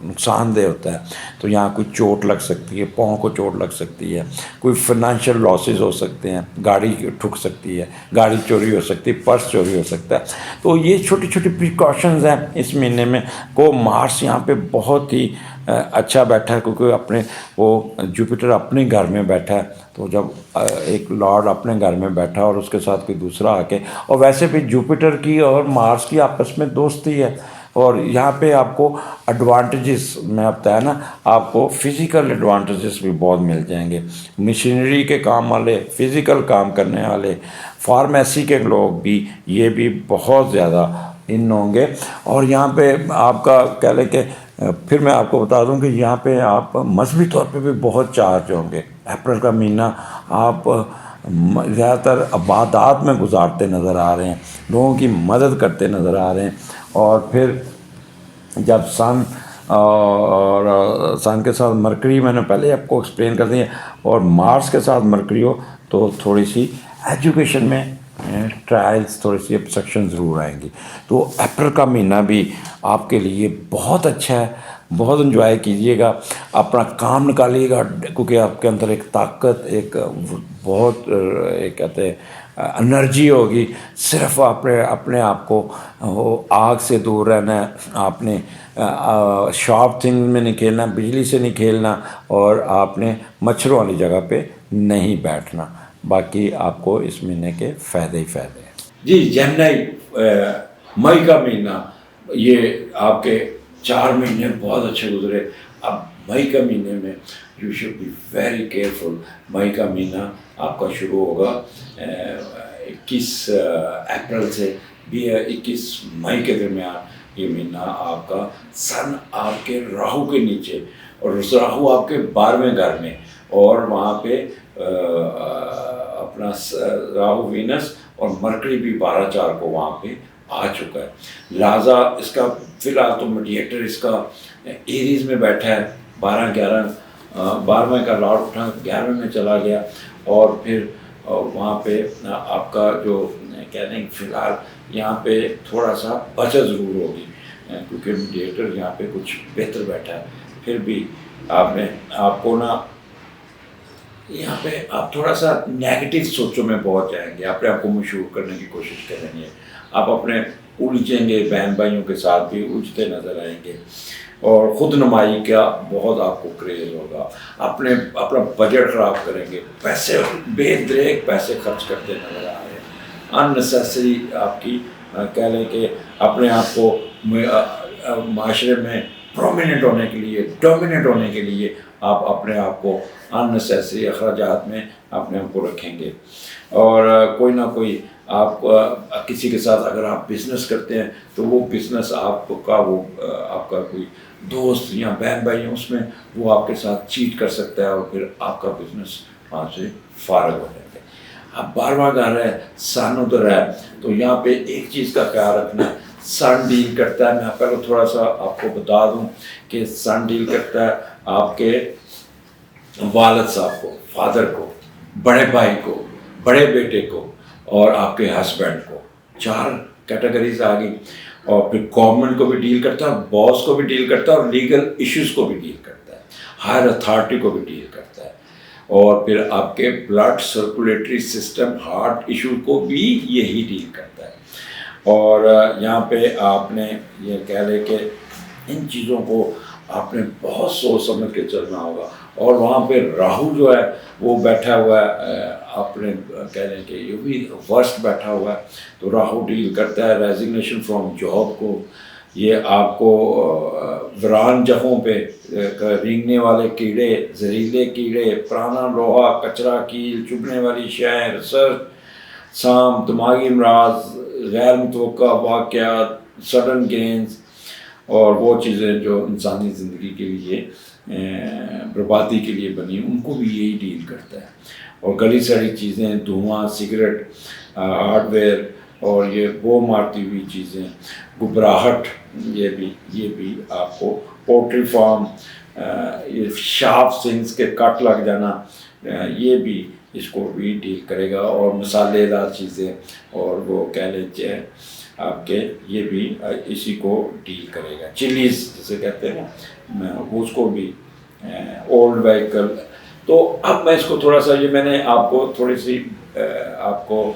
نقصان دہ ہوتا ہے. تو یہاں کوئی چوٹ لگ سکتی ہے, پاؤں کو چوٹ لگ سکتی ہے, کوئی فائنینشیل لاسز ہو سکتے ہیں, گاڑی ٹھک سکتی ہے, گاڑی چوری ہو سکتی ہے, پرس چوری ہو سکتا ہے. تو یہ چھوٹی چھوٹی پریکاشنز ہیں اس مہینے میں کو. مارس یہاں پہ بہت ہی اچھا بیٹھا ہے کیونکہ اپنے وہ جوپیٹر اپنے گھر میں بیٹھا ہے، تو جب ایک لارڈ اپنے گھر میں بیٹھا اور اس کے ساتھ کوئی دوسرا آ کے، اور ویسے بھی جوپیٹر کی اور مارس کی آپس میں دوستی ہے، اور یہاں پہ آپ کو ایڈوانٹیجز میں بتایا نا، آپ کو فزیکل ایڈوانٹیجز بھی بہت مل جائیں گے، مشینری کے کام والے، فزیکل کام کرنے والے، فارمیسی کے لوگ بھی، یہ بھی بہت زیادہ ان ہوں گے۔ اور یہاں پہ آپ کا کہہ لیں کہ پھر میں آپ کو بتا دوں کہ یہاں پہ آپ مذہبی طور پہ بھی بہت چارج ہوں گے۔ اپریل کا مہینہ آپ زیادہ تر عبادات میں گزارتے نظر آ رہے ہیں، لوگوں کی مدد کرتے نظر آ رہے ہیں۔ اور پھر جب سن اور سن کے ساتھ مرکری، میں نے پہلے آپ کو ایکسپلین کر دیا، اور مارس کے ساتھ مرکری ہو تو تھوڑی سی ایجوکیشن میں ٹرائلز، تھوڑی سی ابسٹرکشن ضرور آئیں گی۔ تو اپریل کا مہینہ بھی آپ کے لیے بہت اچھا ہے، بہت انجوائے کیجیے گا، اپنا کام نکالیے گا، کیونکہ آپ کے اندر ایک طاقت، ایک بہت ایک کہتے ہیں انرجی ہوگی۔ صرف اپنے آپ کو آگ سے دور رہنا ہے، آپ نے شارپ تھنگ میں نہیں کھیلنا، بجلی سے نہیں کھیلنا، اور آپ نے مچھروں والی جگہ پہ نہیں بیٹھنا۔ باقی آپ کو اس مہینے کے فائدے ہی فائدے ہیں۔ جی جیمنائی، مئی کا مہینہ، یہ آپ کے 4 مہینے بہت اچھے گزرے۔ اب مئی کا مہینے میں you should be very careful. مئی کا مہینہ آپ کا شروع ہوگا 21 اپریل سے 21 مئی کے درمیان۔ یہ مہینہ آپ کا سن آپ کے راہو کے نیچے، اور راہو آپ کے 12ویں گھر میں، اور وہاں پہ اپنا راہو وینس اور مرکری بھی 12/4 کو وہاں پہ آ چکا ہے۔ لہٰذا اس کا فی الحال تو میڈیٹر اس کا ایریز میں بیٹھا ہے، 12ویں کا لارڈ اٹھا 11ویں میں چلا گیا، اور پھر وہاں پہ آپ کا جو کہہ دیں فی الحال یہاں پہ تھوڑا سا بچت ضرور ہوگی، کیونکہ میڈیٹر یہاں پہ کچھ بہتر بیٹھا ہے۔ پھر بھی آپ کو نا یہاں پہ آپ تھوڑا سا نیگیٹو سوچوں میں پہنچ جائیں گے، اپنے آپ کو مشہور کرنے کی کوشش کریں گے، آپ اپنے الجھیں گے، بہن بھائیوں کے ساتھ بھی الجھتے نظر آئیں گے، اور خود نمائی کا بہت آپ کو کریز ہوگا، اپنا بجٹ خراب کریں گے، پیسے بے دریغ پیسے خرچ کرتے نظر آ رہے ہیں، اننیسیسری آپ کی کہہ لیں کہ اپنے آپ کو معاشرے میں پرومیننٹ ہونے کے لیے، ڈومیننٹ ہونے کے لیے آپ اپنے آپ کو اننیسیسری اخراجات میں اپنے آپ کو رکھیں گے۔ اور کوئی نہ کوئی آپ کسی کے ساتھ اگر آپ بزنس کرتے ہیں تو وہ بزنس آپ کا کوئی دوست یا بہن بھائی ہیں، اس میں وہ آپ کے ساتھ چیٹ کر سکتا ہے، اور پھر آپ کا بزنس وہاں سے فارغ ہو جائے گا۔ اب 12واں گھر ہے، سن ادھر ہے، تو یہاں پہ ایک چیز کا خیال رکھنا ہے، سن ڈیل کرتا ہے، میں پہلے تھوڑا سا آپ کو بتا دوں کہ سن ڈیل کرتا ہے آپ کے والد صاحب کو، فادر کو، بڑے بھائی کو، بڑے بیٹے کو، اور آپ کے ہسبینڈ کو، 4 کیٹیگریز آ گئی۔ اور پھر گورنمنٹ کو بھی ڈیل کرتا ہے، باس کو بھی ڈیل کرتا ہے، اور لیگل ایشوز کو بھی ڈیل کرتا ہے، ہائر اتھارٹی کو بھی ڈیل کرتا ہے، اور پھر آپ کے blood circulatory system, heart issue کو بھی یہی ڈیل کرتا ہے۔ اور یہاں پہ آپ نے یہ کہہ لیں کہ ان چیزوں کو آپ نے بہت سوچ سمجھ کے چلنا ہوگا۔ اور وہاں پہ راہو جو ہے وہ بیٹھا ہوا ہے، آپ نے کہہ لیں کہ یہ بھی ورسٹ بیٹھا ہوا ہے، تو راہو ڈیل کرتا ہے ریزگنیشن فرام جاب کو، یہ آپ کو ویران جگہوں پہ رینگنے والے کیڑے، زہریلے کیڑے، پرانا لوہا، کچرا، کیل، چبھنے والی شے، ریسرچ، سام، دماغی امراض، غیر متوقع واقعات، سڈن گینز، اور وہ چیزیں جو انسانی زندگی کے لیے بربادی کے لیے بنی، ان کو بھی یہی ڈیل کرتا ہے۔ اور گلی سڑی چیزیں، دھواں، سگریٹ، ہارڈ ویئر، اور یہ وہ مارتی ہوئی چیزیں، گھبراہٹ، یہ بھی آپ کو پولٹری فارم، یہ شارپ سنگس کے کٹ لگ جانا، یہ بھی اس کو بھی ڈیل کرے گا۔ اور مسالے دار چیزیں، اور وہ کہہ لیجیے آپ کے یہ بھی اسی کو ڈیل کرے گا، چلیز جسے کہتے ہیں نا، اس کو بھی، اولڈ وہیکل۔ تو اب میں اس کو تھوڑا سا، یہ میں نے آپ کو تھوڑی سی آپ کو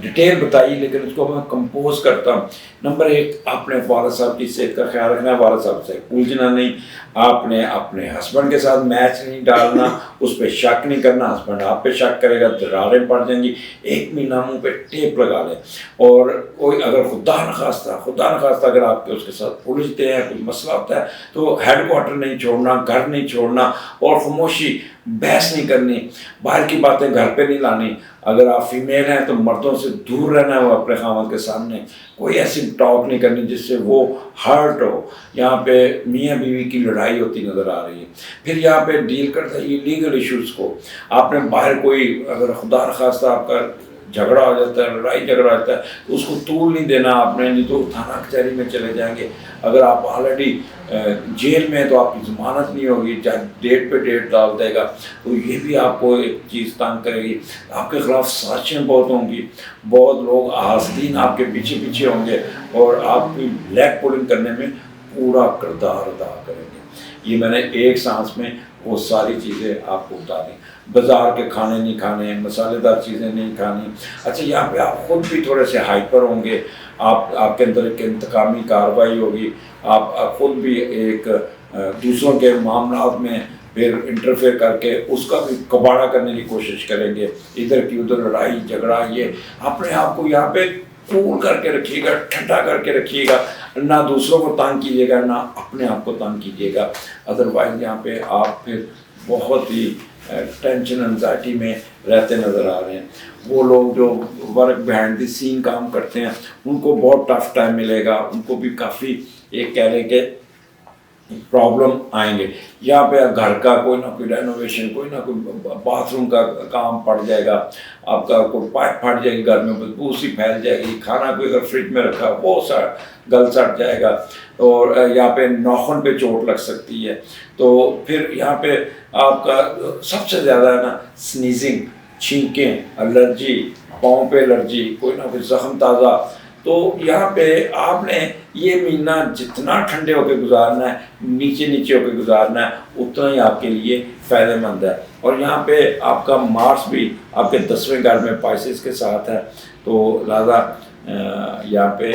ڈیٹیل بتائی لیکن اس کو میں کمپوز کرتا ہوں. نمبر 1 آپ نے والد صاحب کی صحت کا خیال رکھنا ہے, والد صاحب سے پوچھنا نہیں, آپ نے اپنے ہسبینڈ کے ساتھ میچ نہیں ڈالنا, اس پہ شک نہیں کرنا, ہسبینڈ آپ پہ شک کرے گا دراریں پڑ جائیں گی. 1 مہینہ منہ پہ ٹیپ لگا لیں, اور کوئی اگر خدا نخواستہ اگر آپ کے اس کے ساتھ الجھتے ہیں, کوئی مسئلہ ہوتا ہے, تو ہیڈ کوارٹر نہیں چھوڑنا, گھر نہیں چھوڑنا, اور خاموشی, بحث نہیں کرنی, باہر کی باتیں گھر پہ نہیں لانی. اگر آپ فیمیل ہیں تو مردوں سے دور رہنا ہے, وہ اپنے خاوند کے سامنے کوئی ایسی ٹاک نہیں کرنی جس سے وہ ہرٹ ہو. یہاں پہ میاں بیوی کی لڑائی ہوتی نظر آ رہی ہے. پھر یہاں پہ ڈیل کرتا ہے یہ لیگل ایشوز کو. آپ نے باہر کوئی اگر خدا نخواستہ آپ کا جھگڑا ہو جاتا ہے, لڑائی جھگڑا ہوتا ہے, تو اس کو طول نہیں دینا آپ نے, نہیں تو تھانہ کچہری میں چلے جائیں گے. اگر آپ آلریڈی جیل میں ہیں تو آپ کی ضمانت نہیں ہوگی, چاہے ڈیٹ پہ ڈیٹ ڈال دے گا, تو یہ بھی آپ کو ایک چیز تنگ کرے گی. آپ کے خلاف سازشیں بہت ہوں گی, بہت لوگ حاسدین آپ کے پیچھے ہوں گے, اور آپ کی لیگ پولنگ کرنے میں پورا کردار ادا کریں گے. یہ میں نے ایک سانس میں وہ ساری چیزیں آپ کو بتا دیں. بازار کے کھانے نہیں کھانے, مسالے دار چیزیں نہیں کھانی. اچھا یہاں پہ آپ خود بھی تھوڑے سے ہائپر ہوں گے, آپ کے اندر ایک انتقامی کارروائی ہوگی, آپ خود بھی ایک دوسروں کے معاملات میں پھر انٹرفیئر کر کے اس کا بھی کباڑہ کرنے کی کوشش کریں گے. ادھر کی ادھر لڑائی جھگڑا, یہ اپنے آپ کو یہاں پہ کول کر کے رکھیے گا, ٹھنڈا کر کے رکھیے گا, نہ دوسروں کو تنگ کیجیے گا, نہ اپنے آپ کو تنگ کیجیے گا. ادروائز یہاں پہ آپ پھر بہت ہی ٹینشن انزائٹی میں رہتے نظر آ رہے ہیں. وہ لوگ جو ورک بیہائنڈ دی سین کام کرتے ہیں ان کو بہت ٹف ٹائم ملے گا, ان کو بھی کافی ایک کہہ لیں کہ پرابلم آئیں گے. یہاں پہ گھر کا کوئی نہ کوئی رینوویشن, کوئی نہ کوئی باتھ روم کا کام پڑ جائے گا, آپ کا کوئی پائپ پھٹ جائے گی, گھر میں بدبو سی پھیل جائے گی, کھانا کوئی اگر فریج میں رکھا وہ گل سڑ جائے گا, اور یہاں پہ ناخن پہ چوٹ لگ سکتی ہے. تو پھر یہاں پہ آپ کا سب سے زیادہ ہے نا سنیزنگ, چھینکیں, الرجی, پاؤں پہ الرجی, کوئی نہ کوئی زخم تازہ. تو یہاں پہ آپ نے یہ مہینہ جتنا ٹھنڈے ہو کے گزارنا ہے, نیچے ہو کے گزارنا ہے, اتنا ہی آپ کے لیے فائدہ مند ہے. اور یہاں پہ آپ کا مارس بھی آپ کے 10ویں گھر میں پائسس کے ساتھ ہے, تو لہٰذا یہاں پہ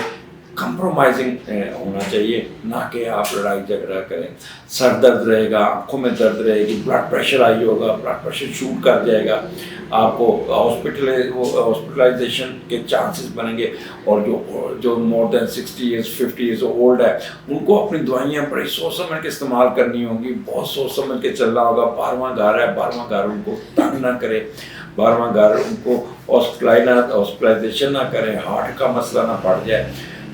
کمپرومائزنگ ہونا چاہیے, نہ کہ آپ لڑائی جھگڑا کریں. سر درد رہے گا, آنکھوں میں درد رہے گی, بلڈ پریشر آئی ہوگا, بلڈ پریشر شوٹ کر جائے گا, آپ کو ہاسپٹلائزیشن کے چانسز بنیں گے. اور جو مور دین 60 ایئرس 50 ایئرس اولڈ ہے ان کو اپنی دوائیاں بڑی سوچ سمجھ کے استعمال کرنی ہوں گی, بہت سوچ سمجھ کے چلنا ہوگا. 12واں گھر ہے, 12واں گھر ان کو تنگ نہ کرے, 12واں گھر ان کو ہاسپٹلائزیشن نہ کرے, ہارٹ کا مسئلہ نہ پڑ جائے.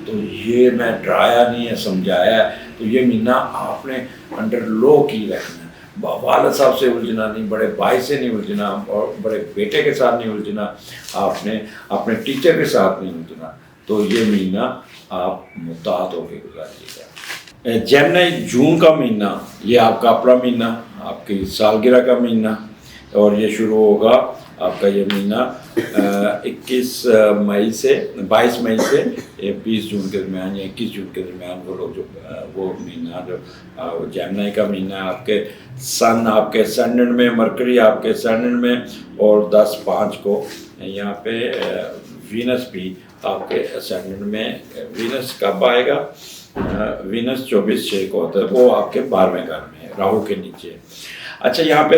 تو یہ میں ڈرایا نہیں ہے, سمجھایا ہے. تو یہ مہینہ آپ نے انڈر لو کی رکھنا ہے. والد صاحب سے الجھنا نہیں, بڑے بھائی سے نہیں الجھنا, اور بڑے بیٹے کے ساتھ نہیں الجھنا, آپ نے اپنے ٹیچر کے ساتھ نہیں الجھنا. تو یہ مہینہ آپ محتاط ہو کے گزاریے گا. جیمنائی جون کا مہینہ یہ آپ کا اپنا مہینہ, آپ کی سالگرہ کا مہینہ, اور یہ شروع ہوگا آپ کا یہ مہینہ 22 مئی سے 20 جون کے درمیان, یا 21 جون کے درمیان. وہ لوگ جو وہ مہینہ جو جیمنائی کا مہینہ ہے, آپ کے سن آپ کے اسینڈنٹ میں, مرکری آپ کے اسینڈنٹ میں, اور 10/5 کو یہاں پہ وینس بھی آپ کے اسینڈنٹ میں. وینس کب آئے گا؟ وینس 24/6 کو ہوتا ہے, وہ آپ کے 12ویں گھر میں ہے, راہو کے نیچے. اچھا یہاں پہ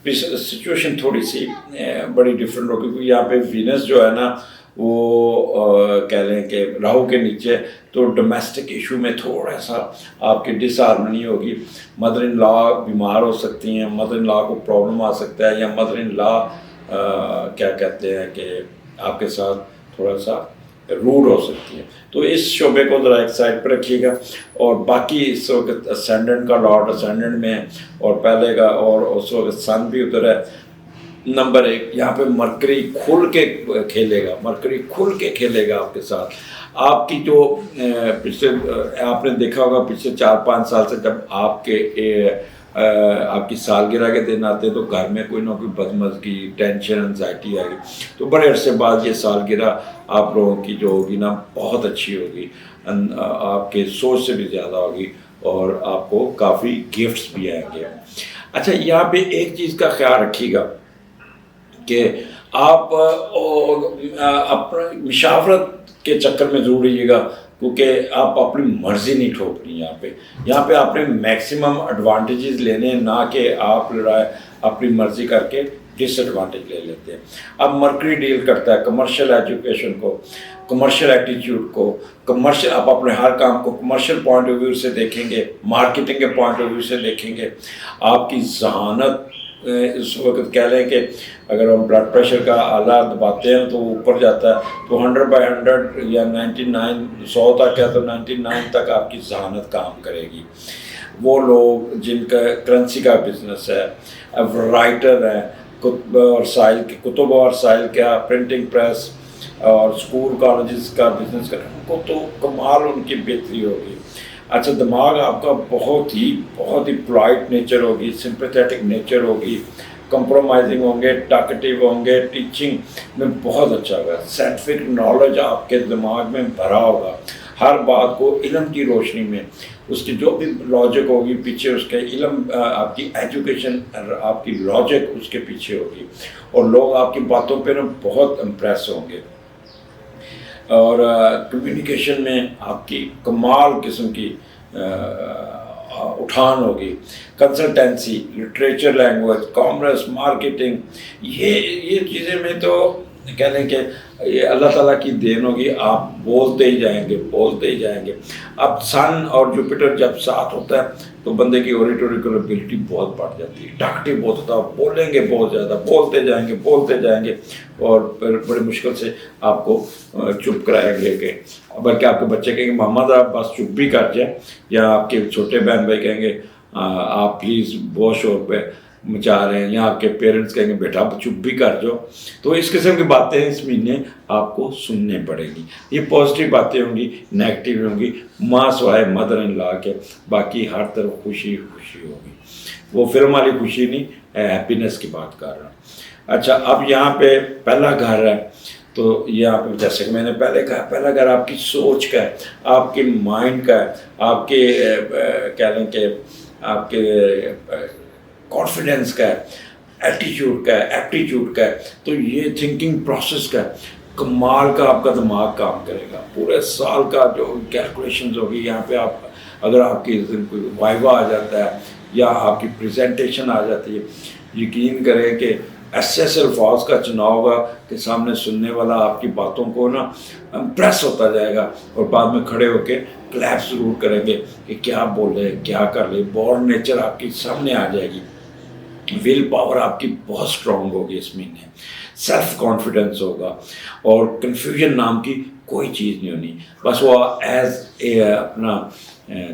سچویشن تھوڑی سی بڑی ڈفرینٹ ہوگی, کیونکہ یہاں پہ وینس جو ہے نا وہ کہہ لیں کہ راہو کے نیچے, تو ڈومیسٹک ایشو میں تھوڑا سا آپ کی ڈس ہارمنی ہوگی. مدر ان لا بیمار ہو سکتی ہیں, مدر ان لا کو پرابلم آ سکتا ہے, یا مدر ان لا کیا کہتے ہیں کہ آپ کے ساتھ تھوڑا سا روڈ ہو سکتی ہے. تو اس شعبے کو ذرا ایک سائڈ پہ رکھیے گا. اور باقی اس وقت اسینڈنٹ کا لارڈ اسینڈنٹ میں ہے, اور پہلے کا, اور اس وقت سن بھی ادھر ہے. نمبر 1 یہاں پہ مرکری کھل کے کھیلے گا, مرکری کھل کے کھیلے گا آپ کے ساتھ. آپ کی جو پچھلے آپ نے دیکھا ہوگا پچھلے 4-5 سال سے جب آپ کی سالگرہ کے دن آتے ہیں تو گھر میں کوئی نہ کوئی بدمزگی, ٹینشن, انزائٹی آئے گی. تو بڑے عرصے بعد یہ سالگرہ آپ لوگوں کی جو ہوگی نا بہت اچھی ہوگی, آپ کے سوچ سے بھی زیادہ ہوگی, اور آپ کو کافی گفٹس بھی آئیں گے. اچھا یہاں پہ ایک چیز کا خیال رکھیے گا کہ آپ اپنا مشاورت کے چکر میں ضرور رہیے گا، کیونکہ آپ اپنی مرضی نہیں ٹھوکنی یہاں پہ آپ نے میکسیمم ایڈوانٹیجز لینے ہیں، نہ کہ آپ لڑائے اپنی مرضی کر کے ڈس ایڈوانٹیج لے لیتے ہیں۔ اب مرکری ڈیل کرتا ہے کمرشل ایجوکیشن کو، کمرشل ایٹیٹیوڈ کو، کمرشل، آپ اپنے ہر کام کو کمرشل پوائنٹ آف ویو سے دیکھیں گے، مارکیٹنگ کے پوائنٹ آف ویو سے دیکھیں گے۔ آپ کی ذہانت اس وقت کہہ لیں کہ اگر ہم بلڈ پریشر کا آلہ دباتے ہیں تو وہ اوپر جاتا ہے، تو 100/100 یا 99، 100 تک ہے تو 99 تک آپ کی ذہانت کام کرے گی۔ وہ لوگ جن کا کرنسی کا بزنس ہے، رائٹر ہیں، کتب اور رسائل کا، پرنٹنگ پریس اور اسکول کالجز کا بزنس کریں، ان کو تو کمال ان کی بہتری ہوگی۔ اچھا، دماغ آپ کا بہت ہی پولائٹ نیچر ہوگی، سمپیتھیٹک نیچر ہوگی، کمپرومائزنگ ہوں گے، ٹاکٹیو ہوں گے، ٹیچنگ میں بہت اچھا ہوگا، سائنٹیفک نالج آپ کے دماغ میں بھرا ہوگا، ہر بات کو علم کی روشنی میں، اس کی جو بھی لاجک ہوگی پیچھے اس کے علم، آپ کی ایجوکیشن، آپ کی لاجک اس کے پیچھے ہوگی، اور لوگ آپ کی باتوں پہ نا بہت امپریس ہوں گے، اور کمیونیکیشن میں آپ کی کمال قسم کی اٹھان ہوگی۔ Consultancy, literature, language, commerce, marketing, یہ چیزیں میں تو کہہ لیں کہ یہ اللہ تعالیٰ کی دین ہوگی، آپ بولتے ہی جائیں گے۔ اب سن اور جوپیٹر جب ساتھ ہوتا ہے تو بندے کی اوریٹوریکل ابیلٹی بہت بڑھ جاتی ہے، ٹاکٹیو بہت ہوتا ہے، بولیں گے بہت زیادہ، بولتے جائیں گے اور پھر بڑی مشکل سے آپ کو چپ کرائیں گے، کہ بلکہ آپ کے بچے کہیں گے محمد آپ بس چپ بھی کر جائیں، یا آپ کے چھوٹے بہن بھائی کہیں گے آپ پلیز بہت شور پہ مچا رہے ہیں، یا آپ کے پیرنٹس کہیں گے بیٹا آپ چپ بھی کر جاؤ۔ تو اس قسم کی باتیں اس مہینے آپ کو سننے پڑیں گی۔ یہ پازیٹیو باتیں ہوں گی، نیگیٹیو ہوں گی، ماں سوائے مدر ان لا کے، باقی ہر طرف خوشی ہوگی۔ وہ فلم والی خوشی نہیں، ہیپینس کی بات کر رہا ہوں۔ اچھا، اب یہاں پہ پہلا گھر ہے، تو یہاں پہ جیسے کہ میں نے پہلے کہا، پہلا گھر آپ کی سوچ کا ہے، آپ کے مائنڈ کا ہے، آپ کے کہہ لیں کہ آپ کے کانفیڈنس کا ہے، ایٹیٹیوڈ کا ہے، ایپٹیٹیوڈ کا ہے، تو یہ تھنکنگ پروسیس کا ہے۔ کمال کا آپ کا دماغ کام کرے گا، پورے سال کا جو کیلکولیشنز ہوگی یہاں پہ، آپ اگر آپ کی وائوا آ جاتا ہے یا آپ کی پریزنٹیشن آ جاتی ہے، یقین کریں کہ ایسے الفاظ کا چناؤ ہوگا کہ سامنے سننے والا آپ کی باتوں کو نا امپریس ہوتا جائے گا، اور بعد میں کھڑے ہو کے کلیپ ضرور کریں گے کہ کیا بول رہے، کیا کر رہے، بورن نیچر آپ کی سامنے آ جائے گی۔ ول پاور آپ کی بہت اسٹرانگ ہوگی اس مہینے، سیلف کانفیڈنس ہوگا، اور کنفیوژن نام کی کوئی چیز نہیں ہونی۔ بس وہ ایز اے اپنا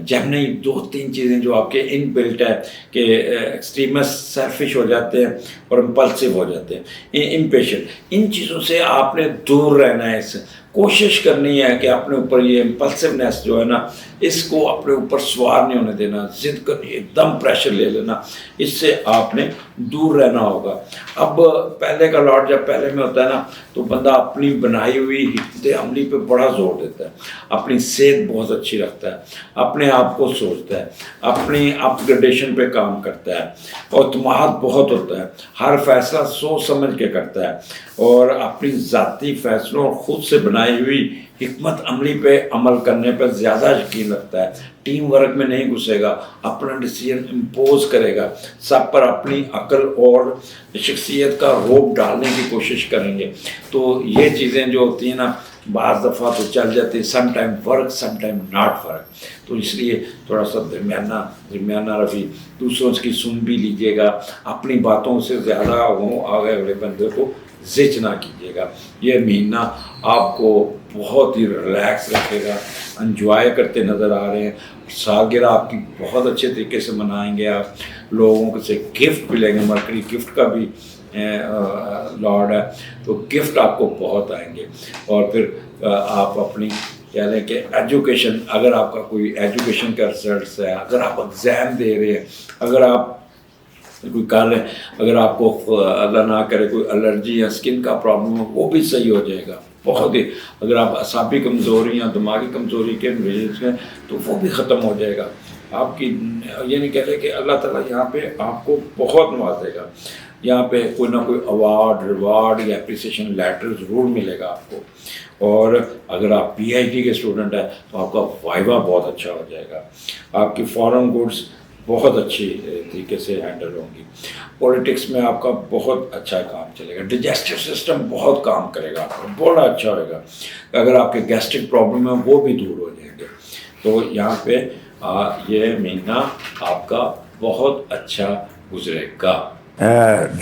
جیمنی 2-3 چیزیں جو آپ کے ان بلٹ ہے کہ ایکسٹریمس سیلفش ہو جاتے ہیں اور امپلسو ہو جاتے ہیں، امپیشنٹ، ان چیزوں سے آپ نے دور رہنا ہے۔ اس سے کوشش کرنی ہے کہ اپنے اوپر یہ امپلسونیس جو ہے نا، اس کو اپنے اوپر سوار نہیں ہونے دینا، ضد کرنی، ایک دم پریشر لے لینا، اس سے آپ نے دور رہنا ہوگا۔ اب پہلے کا لاٹ جب پہلے میں ہوتا ہے نا، تو بندہ اپنی بنائی ہوئی حکمت عملی پہ بڑا زور دیتا ہے، اپنی صحت بہت اچھی رکھتا ہے، اپنے آپ کو سوچتا ہے، اپنی اپ گریڈیشن پہ کام کرتا ہے، اعتماد بہت ہوتا ہے، ہر فیصلہ سوچ سمجھ کے کرتا ہے، اور اپنی ذاتی فیصلوں اور خود سے بنائی ہوئی حکمت عملی پہ عمل کرنے پہ زیادہ یقین رکھتا ہے، ٹیم ورک میں نہیں گھسے گا، اپنا ڈیسیژن امپوز کرے گا، سب پر اپنی عقل اور شخصیت کا روب ڈالنے کی کوشش کریں گے۔ تو یہ چیزیں جو ہوتی ہیں نا، بعض دفعہ تو چل جاتی ہے، some time work, some time not work, تو اس لیے تھوڑا سا درمیانہ روی، دوسروں کی سن بھی لیجیے گا، اپنی باتوں سے زیادہ آگے اگلے بندے کو زچ نہ کیجیے گا۔ یہ مہینہ آپ کو بہت ہی ریلیکس رکھے گا، انجوائے کرتے نظر آ رہے ہیں، سالگرہ آپ کی بہت اچھے طریقے سے منائیں گے، آپ لوگوں سے گفٹ ملیں گے، مرکری گفٹ کا بھی لارڈ ہے، تو گفٹ آپ کو بہت آئیں گے، اور پھر آپ اپنی کہہ لیں کہ ایجوکیشن، اگر آپ کا کوئی ایجوکیشن کا رزلٹس ہے، اگر آپ ایگزام دے رہے ہیں، اگر آپ کوئی کر رہے ہیں، اگر آپ کو اللہ نہ کرے کوئی الرجی یا اسکن کا پرابلم ہو، وہ بھی صحیح ہو جائے گا بہت ہی۔ اگر آپ اعصابی کمزوری یا دماغی کمزوری کے مریض ہیں تو وہ بھی ختم ہو جائے گا۔ آپ کی یہ نہیں کہتے کہ اللہ تعالیٰ یہاں پہ آپ کو بہت نوازے گا۔ یہاں پہ کوئی نہ کوئی ایوارڈ ریوارڈ یا اپریسیشن لیٹر ضرور ملے گا آپ کو. اور اگر آپ پی ایچ ڈی کے اسٹوڈنٹ ہیں تو آپ کا وائوا بہت اچھا ہو جائے گا. آپ کی فارن گڈس بہت اچھی طریقے سے ہینڈل ہوں گی. پولیٹکس میں آپ کا بہت اچھا کام چلے گا. ڈائجسٹو سسٹم بہت کام کرے گا آپ کا, بڑا اچھا ہوئے گا. اگر آپ کے گیسٹرک پرابلم ہیں وہ بھی دور ہو جائیں گے. تو یہاں پہ یہ مہینہ آپ کا بہت اچھا گزرے گا.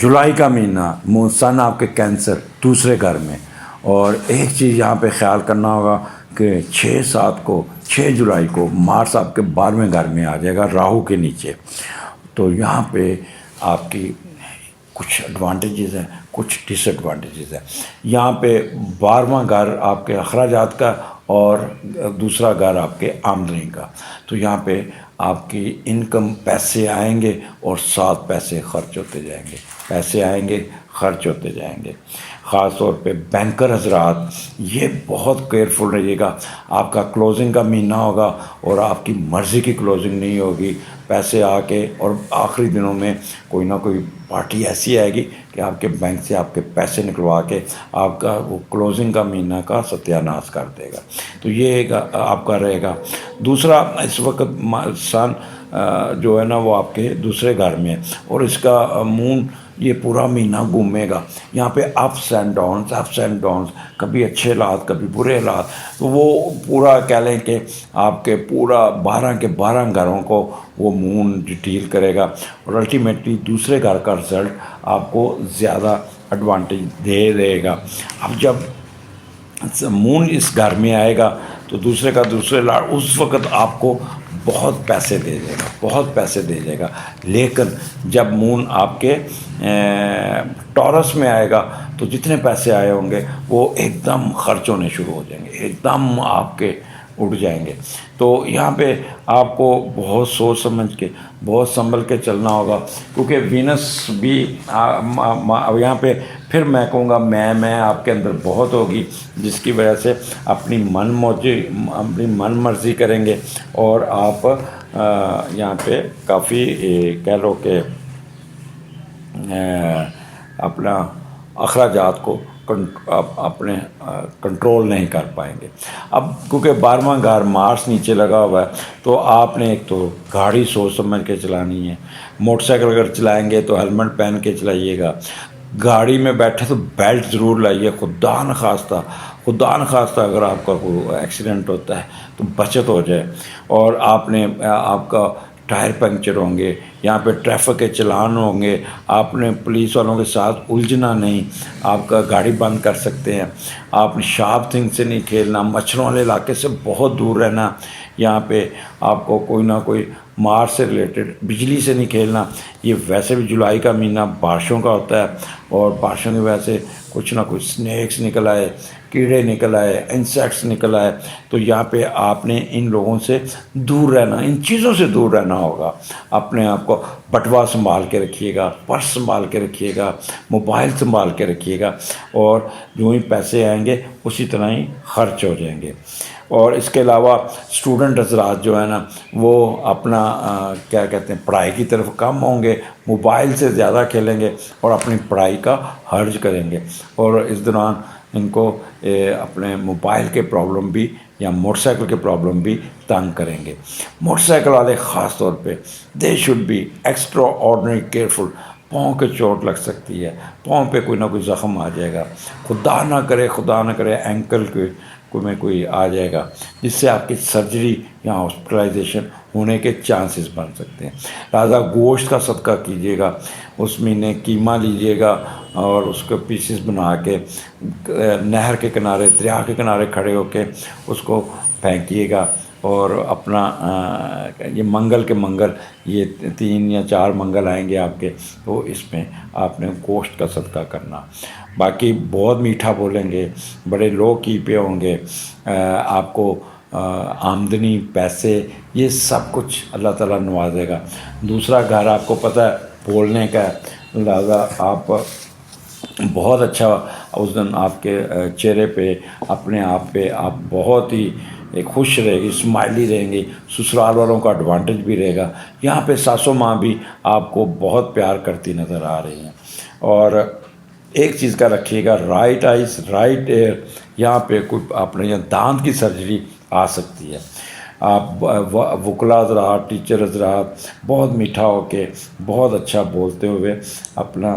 جولائی کا مہینہ سن آپ کے کینسر دوسرے گھر میں. اور ایک چیز یہاں پہ خیال کرنا ہوگا کہ 6 جولائی کو مارس آپ کے 12ویں گھر میں آ جائے گا راہو کے نیچے. تو یہاں پہ آپ کی کچھ ایڈوانٹیجز ہیں, کچھ ڈس ایڈوانٹیجز ہیں. یہاں پہ 12واں گھر آپ کے اخراجات کا اور دوسرا گھر آپ کے آمدنی کا. تو یہاں پہ آپ کی انکم پیسے آئیں گے اور ساتھ پیسے خرچ ہوتے جائیں گے, پیسے آئیں گے خرچ ہوتے جائیں گے. خاص طور پہ بینکر حضرات یہ بہت کیئرفل رہیے گا. آپ کا کلوزنگ کا مہینہ ہوگا اور آپ کی مرضی کی کلوزنگ نہیں ہوگی. پیسے آ کے اور آخری دنوں میں کوئی نہ کوئی پارٹی ایسی آئے گی کہ آپ کے بینک سے آپ کے پیسے نکلوا کے آپ کا وہ کلوزنگ کا مہینہ کا ستیہ ناش کر دے گا. تو یہ ایک آپ کا رہے گا. دوسرا, اس وقت سن جو ہے نا وہ آپ کے دوسرے گھر میں ہے اور اس کا مون یہ پورا مہینہ گھومے گا. یہاں پہ اپس اینڈ ڈاؤنس, کبھی اچھے حالات کبھی برے حالات. تو وہ پورا کہہ لیں کہ آپ کے پورا 12 کے 12 گھروں کو وہ مون ڈیل کرے گا اور الٹیمیٹلی دوسرے گھر کا رزلٹ آپ کو زیادہ ایڈوانٹیج دے دے گا. اب جب مون اس گھر میں آئے گا تو دوسرے کا دوسرے لاڈ اس وقت آپ کو بہت پیسے دے جائے گا, بہت پیسے دے جائے گا. لیکن جب مون آپ کے ٹورس میں آئے گا تو جتنے پیسے آئے ہوں گے وہ ایک دم خرچ ہونے شروع ہو جائیں گے, ایک دم آپ کے اٹھ جائیں گے. تو یہاں پہ آپ کو بہت سوچ سمجھ کے بہت سنبھل کے چلنا ہوگا, کیونکہ وینس بھی یہاں پہ پھر میں کہوں گا میں آپ کے اندر بہت ہوگی, جس کی وجہ سے اپنی من مرضی کریں گے اور آپ یہاں پہ کافی کہہ لو کہ اپنا اخراجات کو اپنے کنٹرول نہیں کر پائیں گے. اب کیونکہ 12واں گھر مارس نیچے لگا ہوا ہے تو آپ نے ایک تو گاڑی سوچ سمجھ کے چلانی ہے. موٹر سائیکل اگر چلائیں گے تو ہیلمٹ پہن کے چلائیے گا. گاڑی میں بیٹھے تو بیلٹ ضرور لائیے. خدا نخواستہ اگر آپ کا کوئی ایکسیڈنٹ ہوتا ہے تو بچت ہو جائے. اور آپ کا ٹائر پنکچر ہوں گے, یہاں پہ ٹریفک کے چلان ہوں گے, آپ نے پولیس والوں کے ساتھ الجھنا نہیں, آپ کا گاڑی بند کر سکتے ہیں. آپ نے شارپ تھنگ سے نہیں کھیلنا, مچھروں والے علاقے سے بہت دور رہنا. یہاں پہ آپ کو کوئی نہ کوئی مار سے ریلیٹڈ بجلی سے نہیں کھیلنا. یہ ویسے بھی جولائی کا مہینہ بارشوں کا ہوتا ہے اور بارشوں کی وجہ سے کچھ نہ کچھ سنیکس نکل آئے, کیڑے نکل آئے, انسیکٹس نکل آئے. تو یہاں پہ آپ نے ان لوگوں سے دور رہنا, ان چیزوں سے دور رہنا ہوگا. اپنے آپ کو بٹوا سنبھال کے رکھیے گا, پرس سنبھال کے رکھیے گا, موبائل سنبھال کے رکھیے گا, اور جو ہی پیسے آئیں گے اسی طرح ہی خرچ ہو جائیں گے. اور اس کے علاوہ اسٹوڈنٹ حضرات جو ہے نا وہ اپنا کیا کہتے ہیں پڑھائی کی طرف کم ہوں گے, موبائل سے زیادہ کھیلیں گے اور اپنی پڑھائی کا حرج کریں گے. اور اس دوران ان کو اپنے موبائل کے پرابلم بھی یا موٹر سائیکل کے پرابلم بھی تنگ کریں گے. موٹر سائیکل والے خاص طور پہ they should be extraordinary careful. پاؤں کے چوٹ لگ سکتی ہے, پاؤں پہ کوئی نہ کوئی زخم آ جائے گا, خدا نہ کرے اینکل میں کوئی آ جائے گا, جس سے آپ کی سرجری یا ہاسپٹلائزیشن ہونے کے چانسز بن سکتے ہیں. لہٰذا گوشت کا صدقہ کیجیے گا, اس مہینے قیمہ لیجیے گا اور اس کو پیسز بنا کے نہر کے کنارے, دریا کے کنارے کھڑے ہو کے اس کو پھینکیے گا. اور اپنا یہ منگل یہ 3 یا 4 منگل آئیں گے آپ کے, تو اس میں آپ نے گوشت کا صدقہ کرنا. باقی بہت میٹھا بولیں گے, بڑے لو کی پہ ہوں گے, آپ کو آمدنی پیسے یہ سب کچھ اللہ تعالیٰ نوازے گا. دوسرا گھر آپ کو پتہ ہے بولنے کا ہے, لہٰذا آپ بہت اچھا اس دن آپ کے چہرے پہ اپنے آپ پہ آپ بہت ہی خوش رہے گی, اسمائلی رہیں گی. سسرال والوں کا ایڈوانٹیج بھی رہے گا. یہاں پہ ساسو ماں بھی آپ کو بہت پیار کرتی نظر آ رہی ہیں. اور ایک چیز کا رکھیے گا، رائٹ آئیز رائٹ ایئر، یہاں پہ کوئی اپنے یہاں دانت کی سرجری آ سکتی ہے۔ آپ وکلا حضرات، ٹیچر حضرات بہت میٹھا ہو کے بہت اچھا بولتے ہوئے اپنا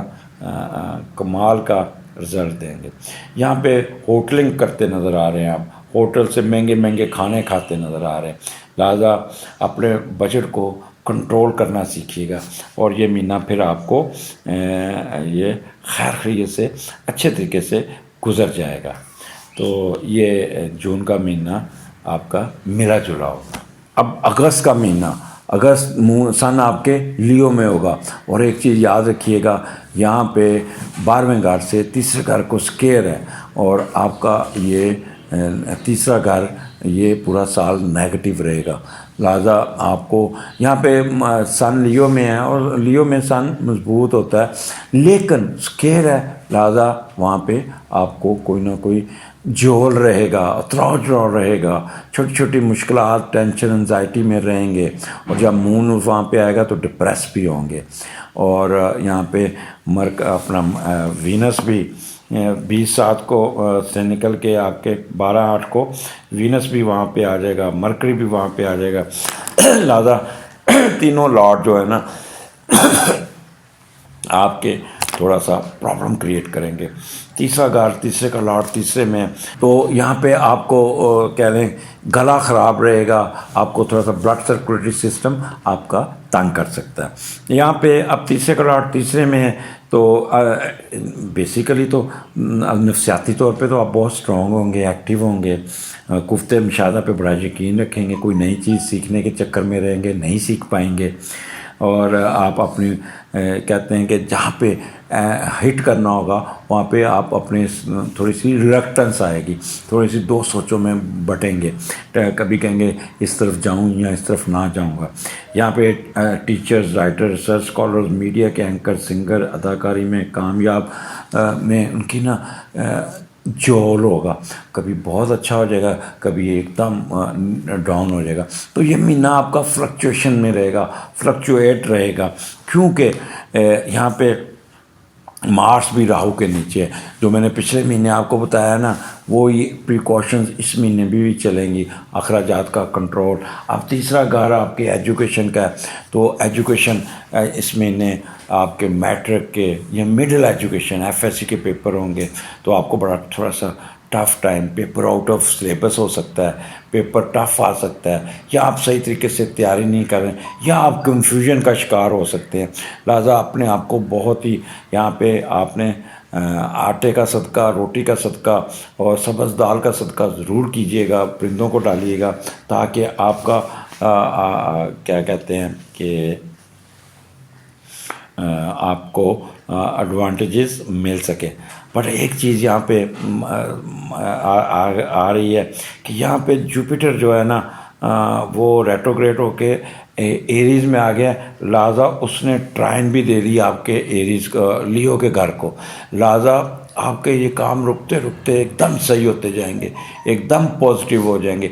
کمال کا رزلٹ دیں گے۔ یہاں پہ ہوٹلنگ کرتے نظر آ رہے ہیں، آپ ہوٹل سے مہنگے مہنگے کھانے کھاتے نظر آ رہے ہیں، لہٰذا اپنے بجٹ کو کنٹرول کرنا سیکھیے گا، اور یہ مہینہ پھر آپ کو یہ خیر خیریت سے اچھے طریقے سے گزر جائے گا۔ تو یہ جون کا مہینہ آپ کا ملا جلا ہوگا۔ اب اگست کا مہینہ، اگست سن آپ کے لیو میں ہوگا، اور ایک چیز یاد رکھیے گا، یہاں پہ 12ویں گھر سے تیسرے گھر کو سکیئر ہے، اور آپ کا یہ تیسرا گھر یہ پورا سال نیگیٹو رہے گا، لہٰذا آپ کو یہاں پہ سن لیو میں ہے، اور لیو میں سن مضبوط ہوتا ہے لیکن سکیئر ہے، لہٰذا وہاں پہ آپ کو کوئی نہ کوئی جول رہے گا، اتراؤ چڑاؤ رہے گا، چھوٹی چھوٹی مشکلات، ٹینشن، انزائٹی میں رہیں گے، اور جب مون وہاں پہ آئے گا تو ڈپریس بھی ہوں گے۔ اور یہاں پہ اپنا وینس بھی 20/7 کو سے نکل کے آپ کے 12/8 کو وینس بھی وہاں پہ آ جائے گا، مرکری بھی وہاں پہ آ جائے گا، لہٰذا تینوں لاٹ جو ہے نا آپ کے تھوڑا سا پرابلم کریٹ کریں گے۔ تیسرا گھر، تیسرے کا لاٹ تیسرے میں، تو یہاں پہ آپ کو کہہ لیں گلا خراب رہے گا، آپ کو تھوڑا سا بلڈ سرکولیٹری سسٹم آپ کا تنگ کر سکتا ہے۔ یہاں پہ اب تیسرے کا لاٹ تیسرے میں ہے، تو بیسیکلی تو نفسیاتی طور پہ تو آپ بہت اسٹرانگ ہوں گے، ایکٹیو ہوں گے، گفت مشاہدہ پہ بڑا یقین رکھیں گے، کوئی نئی چیز سیکھنے کے چکر میں رہیں گے، نہیں سیکھ پائیں گے، اور آپ اپنی کہتے ہیں کہ جہاں پہ ہٹ کرنا ہوگا وہاں پہ آپ اپنے تھوڑی سی ریلکٹنس آئے گی، تھوڑی سی دو سوچوں میں بٹیں گے، کبھی کہیں گے اس طرف جاؤں یا اس طرف نہ جاؤں گا۔ یہاں پہ teachers, writer, research scholars, media کے اینکر، سنگر، اداکاری میں کامیاب میں ان کی نا جول ہوگا، کبھی بہت اچھا ہو جائے گا، کبھی ایک دم ڈاؤن ہو جائے گا۔ تو یہ مہینہ آپ کا فلکچویشن میں رہے گا، فلکچویٹ رہے گا، کیونکہ یہاں پہ مارس بھی راہو کے نیچے ہے، جو میں نے پچھلے مہینے آپ کو بتایا نا وہ پریکاشنز اس مہینے بھی چلیں گی، اخراجات کا کنٹرول۔ اب تیسرا گھر آپ کے ایجوکیشن کا ہے، تو ایجوکیشن اس مہینے آپ کے میٹرک کے یا مڈل ایجوکیشن FSC کے پیپر ہوں گے، تو آپ کو بڑا تھوڑا سا tough time, paper out of syllabus ہو سکتا ہے، پیپر ٹف آ سکتا ہے، یا آپ صحیح طریقے سے تیاری نہیں کر رہے ہیں، یا آپ کنفیوژن کا شکار ہو سکتے ہیں، لہٰذا اپنے آپ کو بہت ہی یہاں پہ آپ نے آٹے کا صدقہ، روٹی کا صدقہ اور سبز دال کا صدقہ ضرور کیجیے گا، پرندوں کو ڈالیے گا، تاکہ آپ کا کیا کہتے ہیں کہ آپ کو ایڈوانٹیجز مل سکے۔ بٹ ایک چیز یہاں پہ آ رہی ہے کہ یہاں پہ جوپیٹر جو ہے نا وہ ریٹروگریڈ ہو کے ایریز میں آ گیا، لہٰذا اس نے ٹرائن بھی دے دی آپ کے ایریز لیو کے گھر کو، لہٰذا آپ کے یہ کام رکتے رکتے ایک دم صحیح ہوتے جائیں گے، ایک دم پازیٹیو ہو جائیں گے،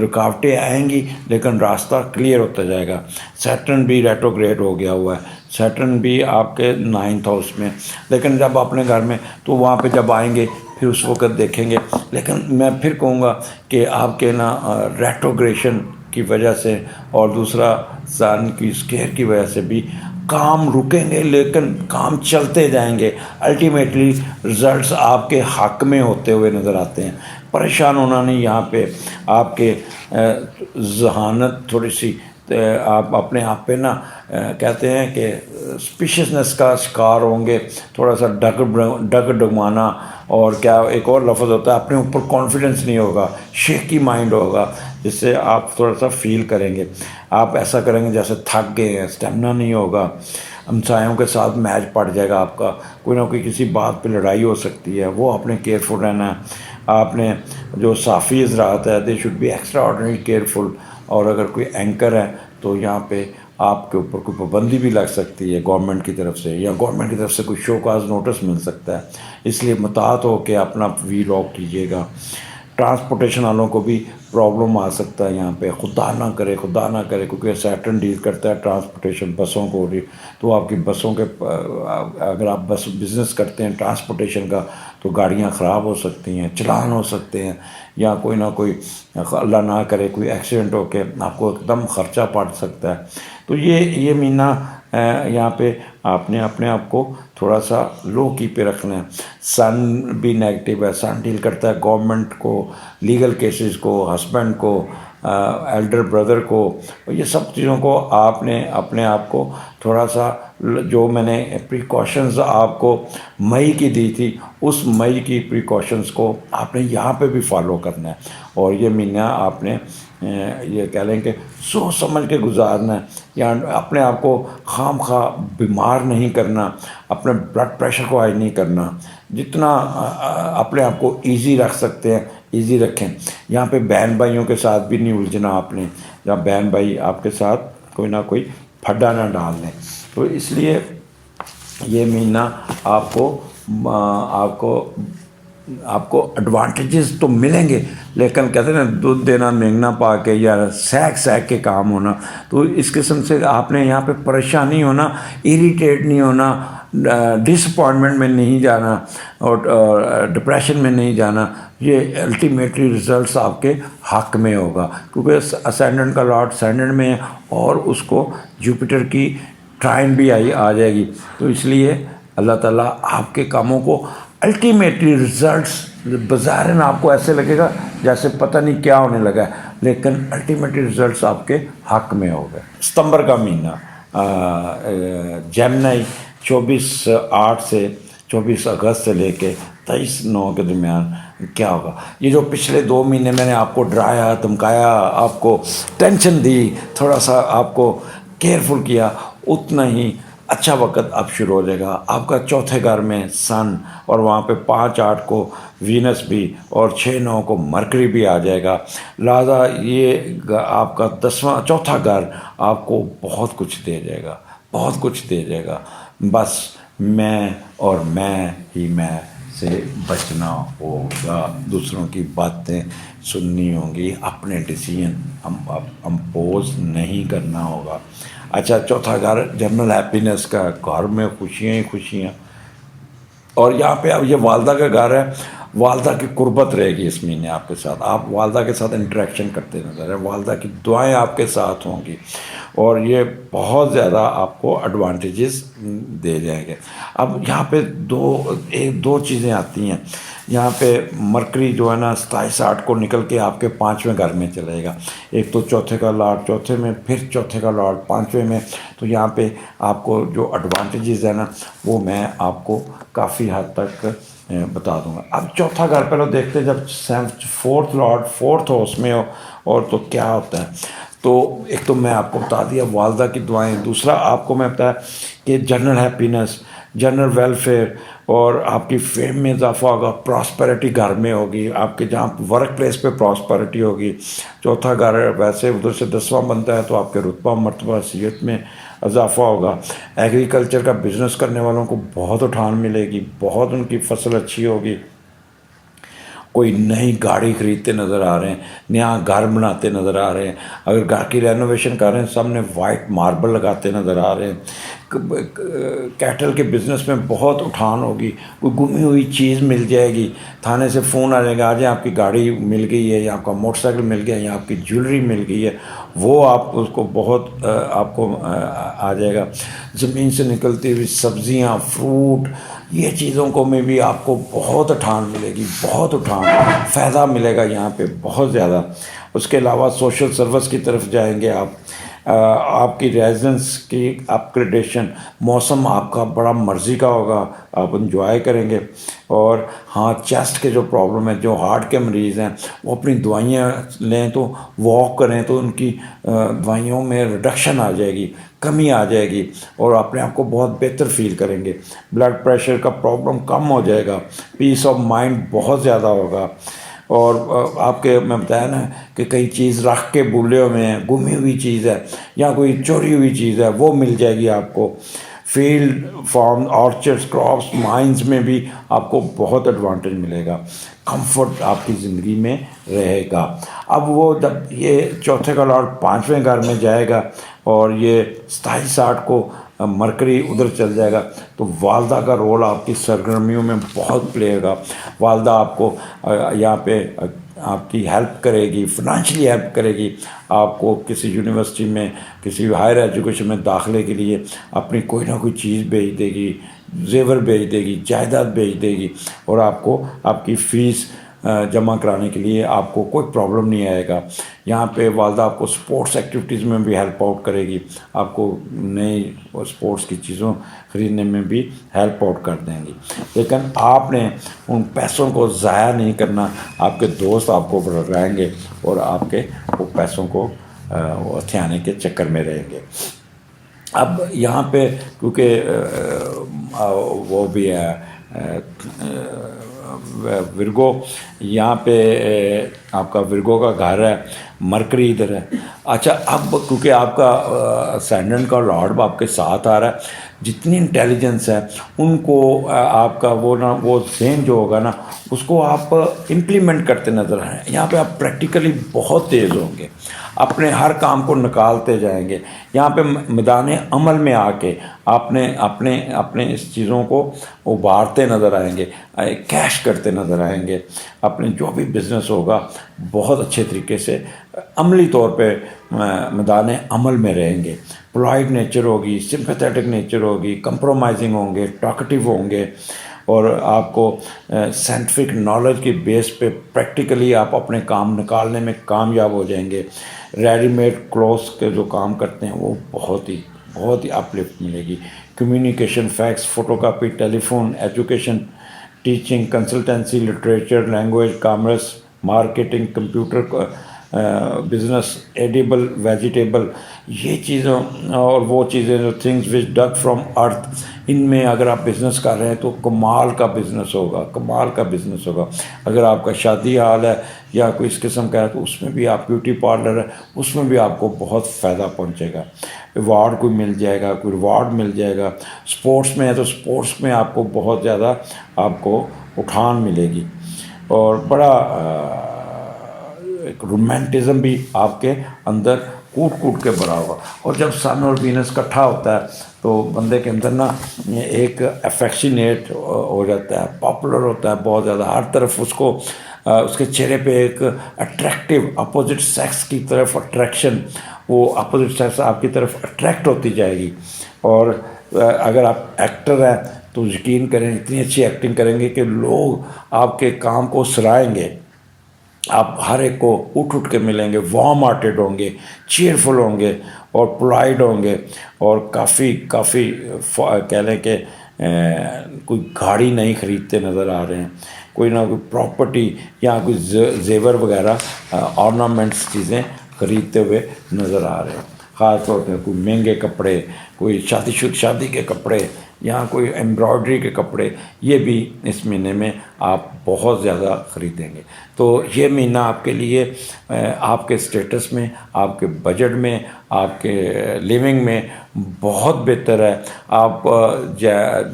رکاوٹیں آئیں گی لیکن راستہ کلیئر ہوتا جائے گا۔ سیٹرن بھی ریٹروگریڈ ہو گیا ہوا ہے، سیٹرن بھی آپ کے 9th ہاؤس میں، لیکن جب اپنے گھر میں تو وہاں پہ جب آئیں گے پھر اس وقت دیکھیں گے، لیکن میں پھر کہوں گا کہ آپ کے نا ریٹروگریشن کی وجہ سے اور دوسرا سن کی اسکیئر کی وجہ سے بھی کام رکیں گے، لیکن کام چلتے جائیں گے، الٹیمیٹلی رزلٹس آپ کے حق میں ہوتے ہوئے نظر آتے ہیں۔ پریشان ہونا نہیں، یہاں پہ آپ کے ذہانت تھوڑی سی آپ اپنے آپ پہ نا کہتے ہیں کہ اسپیشیسنس کا شکار ہوں گے، تھوڑا سا ڈگمانا، اور کیا ایک اور لفظ ہوتا ہے اپنے اوپر کانفیڈنس نہیں ہوگا، شیکی مائنڈ ہوگا، جس سے آپ تھوڑا سا فیل کریں گے، آپ ایسا کریں گے جیسے تھک گئے ہیں، اسٹیمنا نہیں ہوگا، ہمسایوں کے ساتھ میچ پڑ جائے گا آپ کا، کوئی نہ کوئی کسی بات پہ لڑائی ہو سکتی ہے، وہ آپ نے کیئرفل رہنا ہے۔ آپ نے جو صحافی حضرات ہے they should be extraordinary careful, اور اگر کوئی اینکر ہے تو یہاں پہ آپ کے اوپر کوئی پابندی بھی لگ سکتی ہے گورنمنٹ کی طرف سے، یا گورنمنٹ کی طرف سے کوئی شو کاز نوٹس مل سکتا ہے، اس لیے محتاط ہو کے اپنا وی لاگ کیجیے گا۔ ٹرانسپورٹیشن والوں کو بھی پرابلم آ سکتا ہے یہاں پہ، خدا نہ کرے کیونکہ سیٹرن ڈیل کرتا ہے ٹرانسپورٹیشن بسوں کو بھی، تو آپ کی بسوں کے اگر آپ بس بزنس کرتے ہیں ٹرانسپورٹیشن کا تو گاڑیاں خراب ہو سکتی ہیں، چلان ہو سکتے ہیں، یا کوئی نہ کوئی اللہ نہ کرے کوئی ایکسیڈنٹ ہو کے آپ کو ایک دم خرچہ پڑ سکتا ہے۔ تو یہ مہینہ یہاں پہ آپ نے اپنے آپ کو تھوڑا سا لو کی پہ رکھنا ہے۔ سن بھی نیگیٹو ہے، سن ڈیل کرتا ہے گورنمنٹ کو، لیگل کیسز کو، ہسبینڈ کو، ایلڈر بردر کو، یہ سب چیزوں کو آپ نے اپنے آپ کو تھوڑا سا، جو میں نے پریکاشنز آپ کو مئی کی دی تھی اس مئی کی پریکاشنز کو آپ نے یہاں پہ بھی فالو کرنا ہے، اور یہ مہینہ آپ نے یہ کہہ لیں کہ سوچ سمجھ کے گزارنا ہے، یا اپنے آپ کو خام خواہ بیمار نہیں کرنا، اپنے بلڈ پریشر کو ہائی نہیں کرنا، جتنا اپنے آپ کو ایزی رکھ سکتے ہیں ایزی رکھیں۔ یہاں پہ بہن بھائیوں کے ساتھ بھی نہیں الجھنا آپ نے، یا بہن بھائی آپ کے ساتھ کوئی نہ کوئی پھڈا نہ ڈال دیں۔ تو اس لیے یہ مہینہ آپ کو ایڈوانٹیجز تو ملیں گے، لیکن کہتے ہیں نا دودھ دینا مینگنا پا کے، یا سیک کے کام ہونا، تو اس قسم سے آپ نے یہاں پہ پریشان نہیں ہونا، اریٹیٹ نہیں ہونا، ڈس اپوائنٹمنٹ میں نہیں جانا، اور ڈپریشن میں نہیں جانا۔ یہ الٹیمیٹلی رزلٹس آپ کے حق میں ہوگا، کیونکہ اسینڈنٹ کا لاٹ اسینڈنٹ میں ہے، اور اس کو جوپیٹر کی ٹرائن بھی آ جائے گی، تو اس لیے اللہ تعالیٰ آپ کے کاموں کو الٹیمیٹلی رزلٹس بظاہراً آپ کو ایسے لگے گا جیسے پتہ نہیں کیا ہونے لگا ہے، لیکن الٹیمیٹلی رزلٹس آپ کے حق میں ہو گئے۔ ستمبر کا مہینہ جیمنائی 24/8 سے 24 اگست سے لے کے 23/9 کے درمیان کیا ہوگا۔ یہ جو پچھلے 2 مہینے میں نے آپ کو ڈرایا دھمکایا، آپ کو ٹینشن دی، تھوڑا سا آپ کو کیئرفل کیا، اتنا ہی اچھا وقت اب شروع ہو جائے گا۔ آپ کا چوتھے گھر میں سن، اور وہاں پہ 5/8 کو وینس بھی، اور 6/9 کو مرکری بھی آ جائے گا، لہٰذا یہ آپ کا چوتھا گھر آپ کو بہت کچھ دے جائے گا، بہت کچھ دے جائے گا۔ بس میں ہی میں سے بچنا ہوگا، دوسروں کی باتیں سننی ہوں گی، اپنے ڈیسیژن امپوز نہیں کرنا ہوگا۔ اچھا، چوتھا گھر جنرل ہیپینس کا، گھر میں خوشیاں ہی خوشیاں، اور یہاں پہ اب یہ والدہ کا گھر ہے، والدہ کی قربت رہے گی اس مہینے آپ کے ساتھ، آپ والدہ کے ساتھ انٹریکشن کرتے نظر ہیں، والدہ کی دعائیں آپ کے ساتھ ہوں گی، اور یہ بہت زیادہ آپ کو ایڈوانٹیجز دے جائیں گے۔ اب یہاں پہ دو چیزیں آتی ہیں، یہاں پہ مرکری جو ہے نا 27/8 کو نکل کے آپ کے 5ویں گھر میں چلے گا، ایک تو چوتھے کا لاٹ چوتھے میں، پھر چوتھے کا لاٹ 5ویں میں، تو یہاں پہ آپ کو جو ایڈوانٹیجز ہیں نا وہ میں آپ کو کافی حد تک بتا دوں گا۔ اب چوتھا گھر پہلے دیکھتے ہیں، جب 4th لاٹ 4th ہاؤس میں ہو اور تو کیا ہوتا ہے، تو ایک تو میں آپ کو بتا دیا والدہ کی دعائیں، دوسرا آپ کو میں بتایا کہ جنرل ہیپینس، جنرل ویلفیئر، اور آپ کی فیم میں اضافہ ہوگا، پراسپیرٹی گھر میں ہوگی، آپ کے جہاں ورک پلیس پہ پراسپیرٹی ہوگی۔ چوتھا گھر ویسے ادھر سے 10واں بنتا ہے، تو آپ کے رتبہ مرتبہ حیثیت میں اضافہ ہوگا۔ ایگریکلچر کا بزنس کرنے والوں کو بہت اٹھان ملے گی، بہت ان کی فصل اچھی ہوگی، کوئی نئی گاڑی خریدتے نظر آ رہے ہیں، نیا گھر بناتے نظر آ رہے ہیں، اگر گھر کی رینوویشن کر رہے ہیں سب نے وائٹ ماربل لگاتے نظر آ رہے ہیں، کیٹل کے بزنس میں بہت اٹھان ہوگی، کوئی گمی ہوئی چیز مل جائے گی، تھانے سے فون آ جائے گا، آج آپ کی گاڑی مل گئی ہے، یا آپ کا موٹر سائیکل مل گیا ہے، یا آپ کی جیولری مل گئی ہے، وہ آپ اس کو بہت آپ کو آ جائے گا۔ زمین سے نکلتی ہوئی سبزیاں، فروٹ، یہ چیزوں کو میں بھی آپ کو بہت اٹھان ملے گی، بہت اٹھان فائدہ ملے گا یہاں پہ بہت زیادہ۔ اس کے علاوہ سوشل سروس کی طرف جائیں گے آپ کی ریزیڈنس کی اپگریڈیشن، موسم آپ کا بڑا مرضی کا ہوگا، آپ انجوائے کریں گے۔ اور ہاں، چیسٹ کے جو پرابلم ہے، جو ہارٹ کے مریض ہیں، وہ اپنی دوائیاں لیں، تو واک کریں تو ان کی دوائیوں میں ریڈکشن آ جائے گی، کمی آ جائے گی، اور اپنے آپ کو بہت بہتر فیل کریں گے۔ بلڈ پریشر کا پرابلم کم ہو جائے گا، پیس آف مائنڈ بہت زیادہ ہوگا، اور آپ کے میں بتایا نا کہ کئی چیز رکھ کے بھولے ہوئے ہیں، گمی ہوئی چیز ہے یا کوئی چوری ہوئی چیز ہے، وہ مل جائے گی آپ کو۔ فیلڈ فارم آرچرڈس کراپس مائنز میں بھی آپ کو بہت ایڈوانٹیج ملے گا، کمفرٹ آپ کی زندگی میں رہے گا۔ اب وہ جب یہ چوتھے کا لاٹ پانچویں گھر میں جائے گا اور یہ 27-60 کو مرکری ادھر چل جائے گا تو والدہ کا رول آپ کی سرگرمیوں میں بہت پلے گا۔ والدہ آپ کو یہاں پہ آپ کی ہیلپ کرے گی، فنانشلی ہیلپ کرے گی، آپ کو کسی یونیورسٹی میں کسی ہائر ایجوکیشن میں داخلے کے لیے اپنی کوئی نہ کوئی چیز بھیج دے گی، زیور بھیج دے گی، جائیداد بھیج دے گی، اور آپ کو آپ کی فیس جمع کرانے کے لیے آپ کو کوئی پرابلم نہیں آئے گا۔ یہاں پہ والدہ آپ کو سپورٹس ایکٹیویٹیز میں بھی ہیلپ آؤٹ کرے گی، آپ کو نئی سپورٹس کی چیزوں خریدنے میں بھی ہیلپ آؤٹ کر دیں گی۔ لیکن آپ نے ان پیسوں کو ضائع نہیں کرنا، آپ کے دوست آپ کو بڑھائیں گے اور آپ کے وہ پیسوں کو ہتھیانے کے چکر میں رہیں گے۔ اب یہاں پہ کیونکہ وہ بھی ہے ورگو، یہاں پہ آپ کا ورگو کا گھر ہے، مرکری ادھر ہے۔ اچھا، اب کیونکہ آپ کا اسینڈنٹ کا لارڈ آپ کے ساتھ آ رہا ہے، جتنی انٹیلیجنس ہے ان کو آپ کا وہ ذہن جو ہوگا نا اس کو آپ امپلیمنٹ کرتے نظر آئیں۔ یہاں پہ آپ پریکٹیکلی بہت تیز ہوں گے، اپنے ہر کام کو نکالتے جائیں گے۔ یہاں پہ میدان عمل میں آ کے آپ نے اپنے اس چیزوں کو ابھارتے نظر آئیں گے، کیش کرتے نظر آئیں گے۔ اپنے جو بھی بزنس ہوگا بہت اچھے طریقے سے عملی طور پہ میدان عمل میں رہیں گے۔ پولائٹ نیچر ہوگی، سمپیتھیٹک نیچر ہوگی، کمپرومائزنگ ہوں گے، ٹاکٹیو ہوں گے، اور آپ کو سائنٹیفک نالج کی بیس پہ پریکٹیکلی آپ اپنے کام نکالنے میں کامیاب ہو جائیں گے۔ ریڈی میڈ کلوتھس کے جو کام کرتے ہیں وہ بہت ہی اپ لفٹ ملے گی۔ Communication, fax, photocopy, telephone, education, teaching, consultancy, literature, language, commerce, marketing, computer business, edible, vegetable, یہ چیزوں اور وہ چیزیں جو تھنگز وچ ڈگ فرام ارتھ، ان میں اگر آپ بزنس کر رہے ہیں تو کمال کا بزنس ہوگا، کمال کا بزنس ہوگا۔ اگر آپ کا شادی حال ہے یا کوئی اس قسم کا ہے تو اس میں بھی، آپ بیوٹی پارلر ہے اس میں بھی آپ کو بہت فائدہ پہنچے گا۔ ایوارڈ کوئی مل جائے گا، کوئی ریوارڈ مل جائے گا۔ سپورٹس میں ہے تو سپورٹس میں آپ کو بہت زیادہ آپ کو اٹھان ملے گی، اور بڑا ایک رومانٹزم بھی آپ کے اندر کوٹ کے بھرا ہوگا۔ اور جب سن اور وینس اکٹھا ہوتا ہے تو بندے کے اندر نا ایک افیکشنیٹ ہو جاتا ہے، پاپولر ہوتا ہے بہت زیادہ، ہر طرف اس کو اس کے چہرے پہ ایک اٹریکٹیو اپوزٹ سیکس کی طرف اٹریکشن، وہ اپوزٹ سیکس آپ کی طرف اٹریکٹ ہوتی جائے گی۔ اور اگر آپ ایکٹر ہیں تو یقین کریں اتنی اچھی ایکٹنگ کریں گے کہ لوگ آپ کے کام کو سرائیں گے، آپ ہر ایک کو اٹھ کے ملیں گے، وارم ہارٹیڈ ہوں گے، چیئرفل ہوں گے، اور پولائٹ ہوں گے، اور کافی کہہ لیں کہ کوئی گاڑی نہیں خریدتے نظر آ رہے ہیں، کوئی نہ کوئی پراپرٹی یا کوئی زیور وغیرہ آرنامنٹس چیزیں خریدتے ہوئے نظر آ رہے ہیں۔ خاص طور پہ کوئی مہنگے کپڑے، کوئی شادی کے کپڑے، یہاں کوئی ایمبرائڈری کے کپڑے، یہ بھی اس مہینے میں آپ بہت زیادہ خریدیں گے۔ تو یہ مہینہ آپ کے لیے آپ کے سٹیٹس میں، آپ کے بجٹ میں، آپ کے لیونگ میں بہت بہتر ہے۔ آپ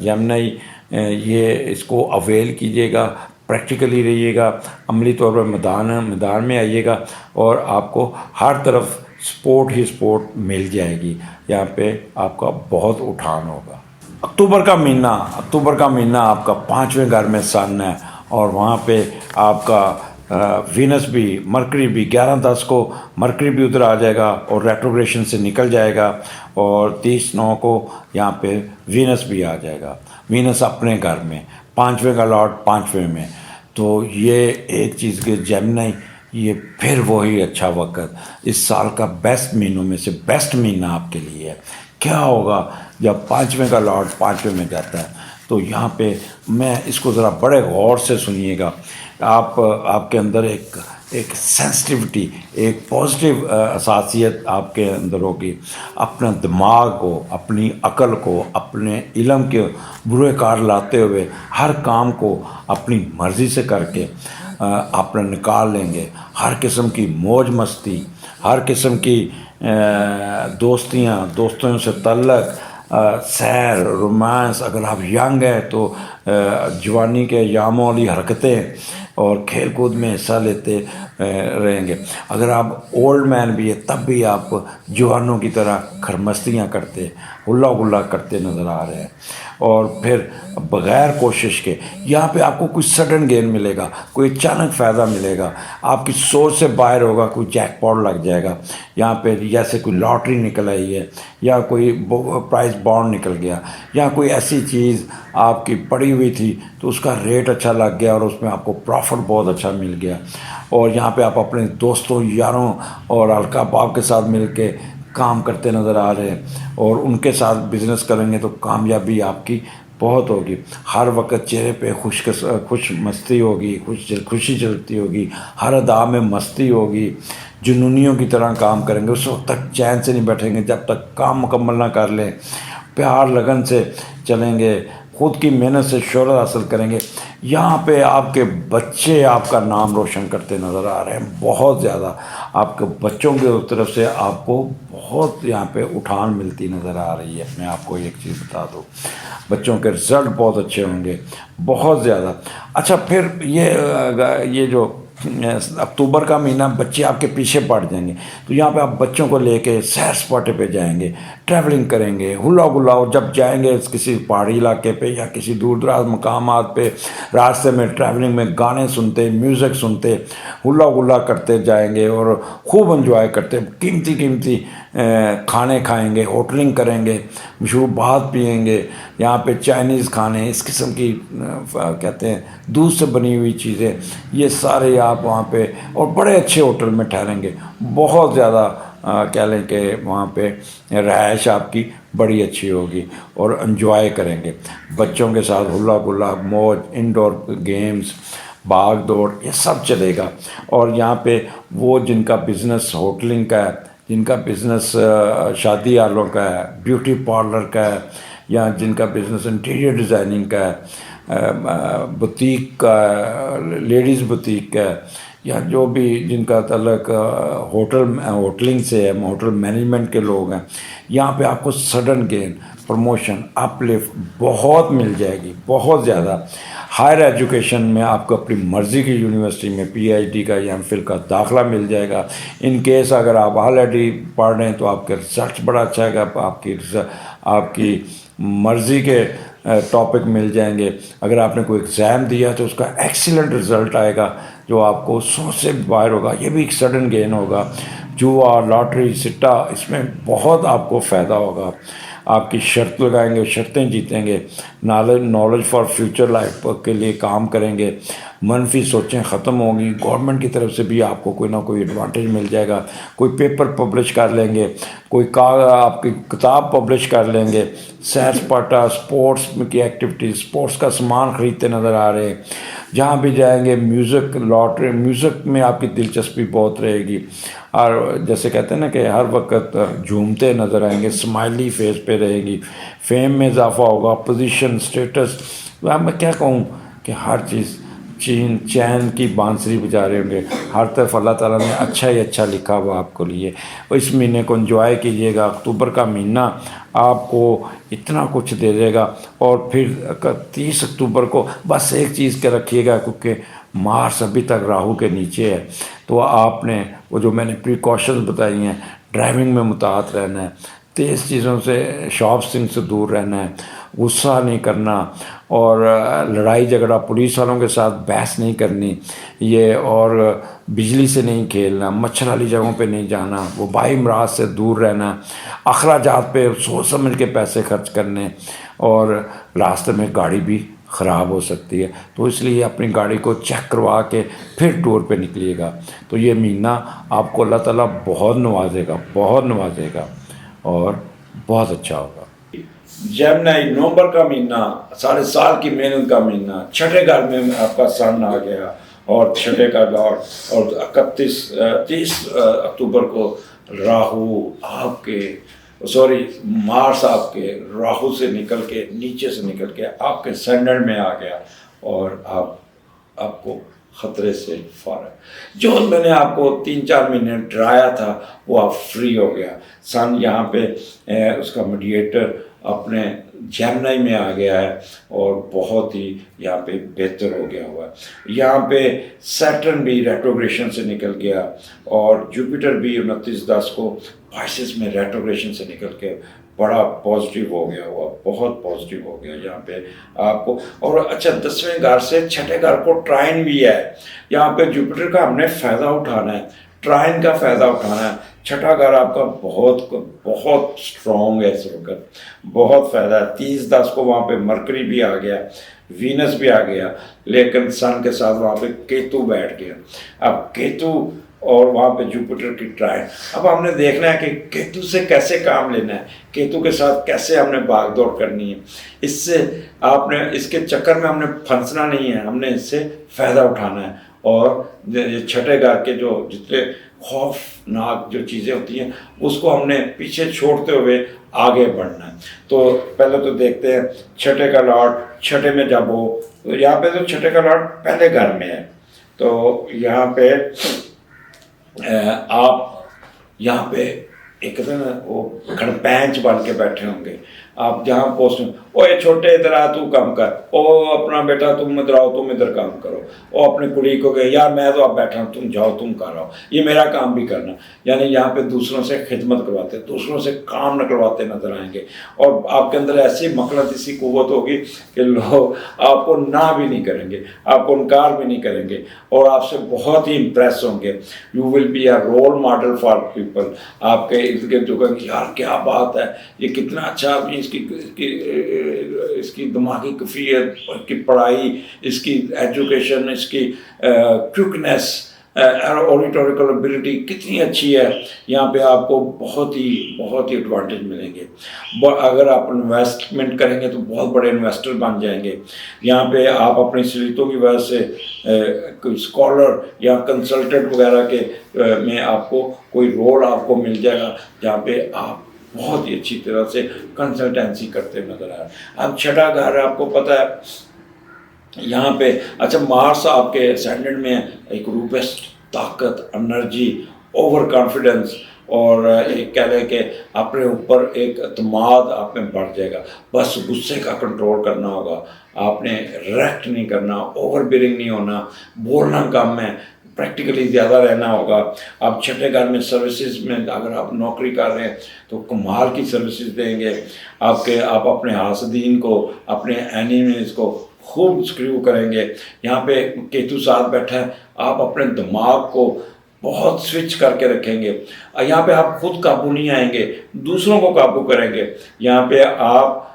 جیمنائی یہ اس کو اویل کیجیے گا، پریکٹیکلی رہیے گا، عملی طور پر میدان میں آئیے گا، اور آپ کو ہر طرف سپورٹ ہی سپورٹ مل جائے گی۔ یہاں پہ آپ کا بہت اٹھان ہوگا۔ اکتوبر کا مہینہ آپ کا 5ویں گھر میں سن ہے، اور وہاں پہ آپ کا وینس بھی، مرکری بھی 11/10 کو مرکری بھی ادھر آ جائے گا اور ریٹروگریشن سے نکل جائے گا، اور 30/9 کو یہاں پہ وینس بھی آ جائے گا۔ وینس اپنے گھر میں، 5ویں کا لاٹ 5ویں میں، تو یہ ایک چیز کے جیمنائی، یہ پھر وہی اچھا وقت، اس سال کا بیسٹ مہینوں میں سے بیسٹ مہینہ آپ کے لیے ہے۔ کیا ہوگا جب 5ویں کا لاٹ 5ویں میں جاتا ہے؟ تو یہاں پہ میں اس کو ذرا بڑے غور سے سنیے گا۔ آپ کے اندر ایک سینسٹیوٹی، ایک پازیٹیو حساسیت آپ کے اندر ہوگی۔ اپنا دماغ کو، اپنی عقل کو، اپنے علم کے برے کار لاتے ہوئے ہر کام کو اپنی مرضی سے کر کے آپ نکال لیں گے۔ ہر قسم کی موج مستی، ہر قسم کی دوستوں سے تعلق، سیر، رومانس، اگر آپ ینگ ہیں تو جوانی کے ایاموں والی حرکتیں اور کھیل کود میں حصہ لیتے رہیں گے. اگر آپ اولڈ مین بھی ہیں تب بھی آپ جوانوں کی طرح خرمستیاں کرتے، ہلا گلا کرتے نظر آ رہے ہیں. اور پھر بغیر کوشش کے یہاں پہ آپ کو کوئی سڈن گین ملے گا، کوئی اچانک فائدہ ملے گا، آپ کی سوچ سے باہر ہوگا، کوئی جیک پاٹ لگ جائے گا یہاں پہ، جیسے کوئی لاٹری نکل آئی ہے یا کوئی پرائز بانڈ نکل گیا یا کوئی ایسی چیز آپ کی پڑی ہوئی تھی تو اس کا ریٹ اچھا لگ گیا اور اس میں آپ کو پروفٹ بہت اچھا مل گیا. اور یہاں پہ آپ اپنے دوستوں، یاروں اور حلقہ باب کے ساتھ مل کے کام کرتے نظر آ رہے ہیں اور ان کے ساتھ بزنس کریں گے تو کامیابی آپ کی بہت ہوگی. ہر وقت چہرے پہ خوش مستی ہوگی، خوشی چلتی ہوگی، ہر ادا میں مستی ہوگی. جنونیوں کی طرح کام کریں گے، اس وقت تک چین سے نہیں بیٹھیں گے جب تک کام مکمل نہ کر لیں. پیار لگن سے چلیں گے، خود کی محنت سے شہرت حاصل کریں گے. یہاں پہ آپ کے بچے آپ کا نام روشن کرتے نظر آ رہے ہیں بہت زیادہ. آپ کے بچوں کی طرف سے آپ کو بہت یہاں پہ اٹھان ملتی نظر آ رہی ہے. میں آپ کو ایک چیز بتا دوں، بچوں کے رزلٹ بہت اچھے ہوں گے، بہت زیادہ. اچھا پھر یہ جو اکتوبر کا مہینہ بچے آپ کے پیچھے پڑ جائیں گے تو یہاں پہ آپ بچوں کو لے کے سیر سپاٹے پہ جائیں گے، ٹریولنگ کریں گے، ہلا گلا. اور جب جائیں گے کسی پہاڑی علاقے پہ یا کسی دور دراز مقامات پہ، راستے میں ٹریولنگ میں گانے سنتے، میوزک سنتے، ہلا گلا کرتے جائیں گے اور خوب انجوائے کرتے، قیمتی کھانے کھائیں گے، ہوٹلنگ کریں گے، مشروبات پئیں گے. یہاں پہ چائنیز کھانے، اس قسم کی کہتے ہیں دودھ سے بنی ہوئی چیزیں، یہ سارے آپ وہاں پہ، اور بڑے اچھے ہوٹل میں ٹھہریں گے. بہت زیادہ کہہ لیں کہ وہاں پہ رہائش آپ کی بڑی اچھی ہوگی اور انجوائے کریں گے بچوں کے ساتھ. ہلا گلا، موج، انڈور گیمز، بھاگ دوڑ، یہ سب چلے گا. اور یہاں پہ وہ جن کا بزنس ہوٹلنگ کا ہے، جن کا بزنس شادی والوں کا ہے، بیوٹی پارلر کا ہے، یا جن کا بزنس انٹیریئر ڈیزائننگ کا ہے، بوتیک کا ہے، لیڈیز بوتیک کا ہے، یا جو بھی جن کا تعلق ہوٹلنگ سے ہے، ہوٹل مینجمنٹ کے لوگ ہیں، یہاں پہ آپ کو سڈن گین، پروموشن، اپ لفٹ بہت مل جائے گی، بہت زیادہ. ہائر ایجوکیشن میں آپ کو اپنی مرضی کی یونیورسٹی میں پی ایچ ڈی کا یا ایم فل کا داخلہ مل جائے گا. ان کیس اگر آپ آلریڈی پڑھ رہے ہیں تو آپ کے ریسرچ بڑا اچھا ہے گا، آپ کی مرضی کے ٹاپک مل جائیں گے. اگر آپ نے کوئی ایگزام دیا تو اس کا ایکسیلنٹ رزلٹ آئے گا جو آپ کو سوچ سے باہر ہوگا. یہ بھی ایک سڈن گین ہوگا. جوا، لاٹری، سٹا، اس میں بہت آپ کو فائدہ ہوگا. آپ کی شرط لگائیں گے، شرطیں جیتیں گے. نالج فار فیوچر لائف کے لیے کام کریں گے. منفی سوچیں ختم ہوں گی. گورنمنٹ کی طرف سے بھی آپ کو کوئی نہ کوئی ایڈوانٹیج مل جائے گا. کوئی پیپر پبلش کر لیں گے، کوئی آپ کی کتاب پبلش کر لیں گے. سیر سپاٹا، سپورٹس کی ایکٹیویٹیز، سپورٹس کا سامان خریدتے نظر آ رہے ہیں. جہاں بھی جائیں گے میوزک، لاٹری، میوزک میں آپ کی دلچسپی بہت رہے گی. اور جیسے کہتے ہیں نا کہ ہر وقت جھومتے نظر آئیں گے، اسمائلی فیس پہ رہے گی. فیم میں اضافہ ہوگا، پوزیشن، اسٹیٹس. میں کیا کہوں کہ ہر چیز چین کی بانسری بجا رہے ہوں گے. ہر طرف اللہ تعالیٰ نے اچھا ہی اچھا لکھا ہوا آپ کو لیے. اس مہینے کو انجوائے کیجیے گا. اکتوبر کا مہینہ آپ کو اتنا کچھ دے دے گا. اور پھر 30 اکتوبر کو بس ایک چیز کے رکھیے گا، کیونکہ مارس ابھی تک راہو کے نیچے ہے، تو آپ نے وہ جو میں نے پریکاشنز بتائی ہیں، ڈرائیونگ میں محتاط رہنا ہے، تیز چیزوں سے، شاپنگ سے دور رہنا ہے، غصہ نہیں کرنا، اور لڑائی جھگڑا پولیس والوں کے ساتھ بحث نہیں کرنی یہ، اور بجلی سے نہیں کھیلنا، مچھر والی جگہوں پہ نہیں جانا، وبائی امراض سے دور رہنا، اخراجات پہ سوچ سمجھ کے پیسے خرچ کرنے. اور راستے میں گاڑی بھی خراب ہو سکتی ہے، تو اس لیے اپنی گاڑی کو چیک کروا کے پھر ٹور پہ نکلیے گا. تو یہ مہینہ آپ کو اللہ تعالیٰ بہت نوازے گا، بہت نوازے گا اور بہت اچھا ہوگا. جیمنائی، نومبر کا مہینہ، سارے سال کی محنت کا مہینہ. چھٹے گھر میں آپ کا سن آ گیا اور چھٹے کا لارڈ. اور 30 اکتوبر کو راہو آپ کے مارس آپ کے راہو سے نکل کے، نیچے سے نکل کے آپ کے سینڈل میں آ گیا اور آپ کو خطرے سے فارغ. جو میں نے آپ کو 3-4 مہینے ڈرایا تھا وہ آپ فری ہو گیا. سن یہاں پہ اس کا میڈیٹر اپنے جیمنائی میں آ گیا ہے اور بہت ہی یہاں پہ بہتر ہو گیا ہوا ہے. یہاں پہ سیٹرن بھی ریٹروگریشن سے نکل گیا اور جوپیٹر بھی 29/10 کو پائسس میں ریٹروگریشن سے نکل کے بڑا پازیٹیو ہو گیا ہوا، بہت پازیٹیو ہو گیا یہاں پہ آپ کو. اور اچھا 10ویں گھر سے 6ٹھے گھر کو ٹرائن بھی ہے. یہاں پہ جوپیٹر کا ہم نے فائدہ اٹھانا ہے، ٹرائن کا فائدہ اٹھانا ہے. 6ٹھا گھر آپ کا بہت بہت اسٹرانگ ہے اس وقت، بہت فائدہ ہے. 30/10 کو وہاں پہ مرکری بھی آ گیا، وینس بھی آ گیا، لیکن سن کے ساتھ وہاں پہ کیتو بیٹھ گیا. اب کیتو اور وہاں پہ جوپیٹر کی ٹرائن، اب ہم نے دیکھنا ہے کہ کیتو سے کیسے کام لینا ہے، کیتو کے ساتھ کیسے ہم نے بھاگ دوڑ کرنی ہے. اس سے آپ نے اس کے چکر میں ہم نے پھنسنا نہیں ہے، ہم نے اس سے فائدہ اٹھانا ہے. اور یہ 6ٹھے گھر کے جو جتنے خوفناک جو چیزیں ہوتی ہیں اس کو ہم نے پیچھے چھوڑتے ہوئے آگے بڑھنا ہے. تو پہلے تو دیکھتے ہیں 6ٹھے کا لارڈ 6ٹھے میں جب ہو، تو یہاں پہ تو 6ٹھے کا لارڈ پہلے گھر میں ہے. تو یہاں پہ آپ یہاں پہ ایک کہتے ہیں نا وہ کھڑپینچ بن کے بیٹھے ہوں گے. آپ جہاں پوسٹ میں او یہ چھوٹے ادھر آ تو کام کر، او اپنا بیٹا تم ادھر آؤ تم ادھر کام کرو، او اپنے کڑی کو کہ یار میں تو اب بیٹھا ہوں تم جاؤ تم کر آؤ، یہ میرا کام بھی کرنا. یعنی یہاں پہ دوسروں سے خدمت کرواتے، دوسروں سے کام نکلواتے نظر آئیں گے. اور آپ کے اندر ایسی مقناطیسی قوت ہوگی کہ لوگ آپ کو نہ بھی نہیں کریں گے، آپ کو انکار بھی نہیں کریں گے اور آپ سے بہت ہی امپریس ہوں گے. You will be a role model for people. آپ کے ارد گرد جو کہیں گے یار کیا بات ہے، یہ کتنا اچھا آدمی، اس کی دماغی کیفیت، اس کی پڑھائی، اس کی ایجوکیشن، اس کی کوکنیس، اوریٹوریکل ابیلٹی کتنی اچھی ہے. یہاں پہ آپ کو بہت ہی ایڈوانٹیج ملیں گے. اگر آپ انویسٹمنٹ کریں گے تو بہت بڑے انویسٹر بن جائیں گے. یہاں پہ آپ اپنی صلاحیتوں کی وجہ سے کوئی اسکالر یا کنسلٹنٹ وغیرہ کے میں آپ کو کوئی رول آپ کو مل جائے گا جہاں پہ آپ بہت ہی اچھی طرح سے کنسلٹینسی کرتے نظر آئے. اب 6ٹھا گھر آپ کو پتہ ہے یہاں پہ اچھا مارس آپ کے اسینڈنٹ میں ایک روبسٹ طاقت، انرجی، اوور کانفیڈنس اور ایک کہہ لیں کہ اپنے اوپر ایک اعتماد آپ میں بڑھ جائے گا. بس غصے کا کنٹرول کرنا ہوگا، آپ نے ریکٹ نہیں کرنا، اوور بیئرنگ نہیں ہونا، بولنا کم ہے، پریکٹیکلی زیادہ رہنا ہوگا. آپ 6ٹھے گھر میں سروسز میں اگر آپ نوکری کر رہے ہیں تو کمال کی سروسز دیں گے. آپ اپنے حاسدین کو، اپنے اینیمیز کو خوب سکریو کریں گے. یہاں پہ کیتو ساتھ بیٹھا ہے، آپ اپنے دماغ کو بہت سوئچ کر کے رکھیں گے. یہاں پہ آپ خود قابو نہیں آئیں گے، دوسروں کو قابو کریں گے. یہاں پہ آپ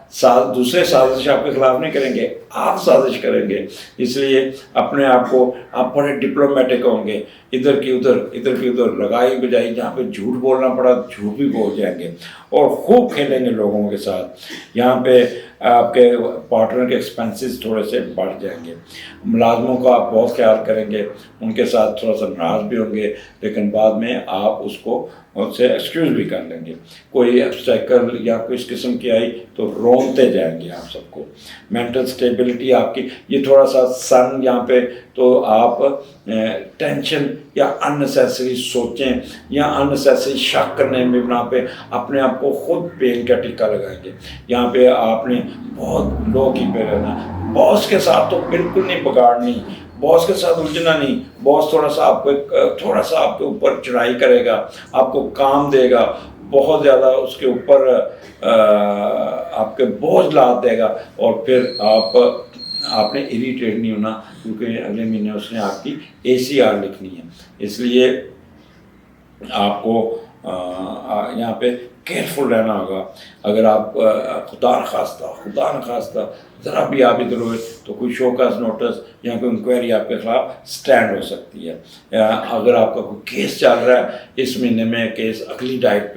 دوسرے سازش آپ کے خلاف نہیں کریں گے، آپ سازش کریں گے. اس لیے اپنے آپ کو آپ بڑے ڈپلومیٹک ہوں گے. ادھر کی ادھر لگائی بجائی، جہاں پہ جھوٹ بولنا پڑا جھوٹ بھی بول جائیں گے اور خوب کھیلیں گے لوگوں کے ساتھ. یہاں پہ آپ کے پارٹنر کے ایکسپینسز تھوڑے سے بڑھ جائیں گے. ملازموں کا آپ بہت خیال کریں گے، ان کے ساتھ تھوڑا سا ناراض بھی ہوں گے، لیکن بعد میں آپ اس کو اس سے ایکسکیوز بھی کر لیں گے. کوئی ایبسٹیکل یا کوئی اس قسم کی آئی تو رونتے جائیں گے آپ سب کو. مینٹل سٹیبلٹی آپ کی یہ تھوڑا سا سن یہاں پہ، تو آپ ٹینشن یا اننیسیسری سوچیں یا اننیسیسری شک کرنے میں بنا پہ اپنے آپ کو خود پین کا ٹکا لگائیں گے. یہاں پہ آپ نے بہت لو کی پہ رہنا. باس کے ساتھ تو بالکل نہیں بگاڑنی، باس کے ساتھ الجھنا نہیں. باس تھوڑا سا آپ کے اوپر چڑھائی کرے گا، آپ کو کام دے گا، بہت زیادہ اس کے اوپر آپ کے بوجھ لاد دے گا، اور پھر آپ نے اریٹیٹ نہیں ہونا کیونکہ اگلے مہینے اس نے آپ کی ACR لکھنی ہے. اس لیے آپ کو یہاں پہ کیئرفل رہنا ہوگا. اگر آپ خدا نخواستہ ذرا بھی آپ ادھر ہوئے تو کوئی شوکاز نوٹس یا کوئی انکوائری آپ کے خلاف سٹینڈ ہو سکتی ہے. اگر آپ کا کوئی کیس چل رہا ہے اس مہینے میں کیس اگلی ڈیٹ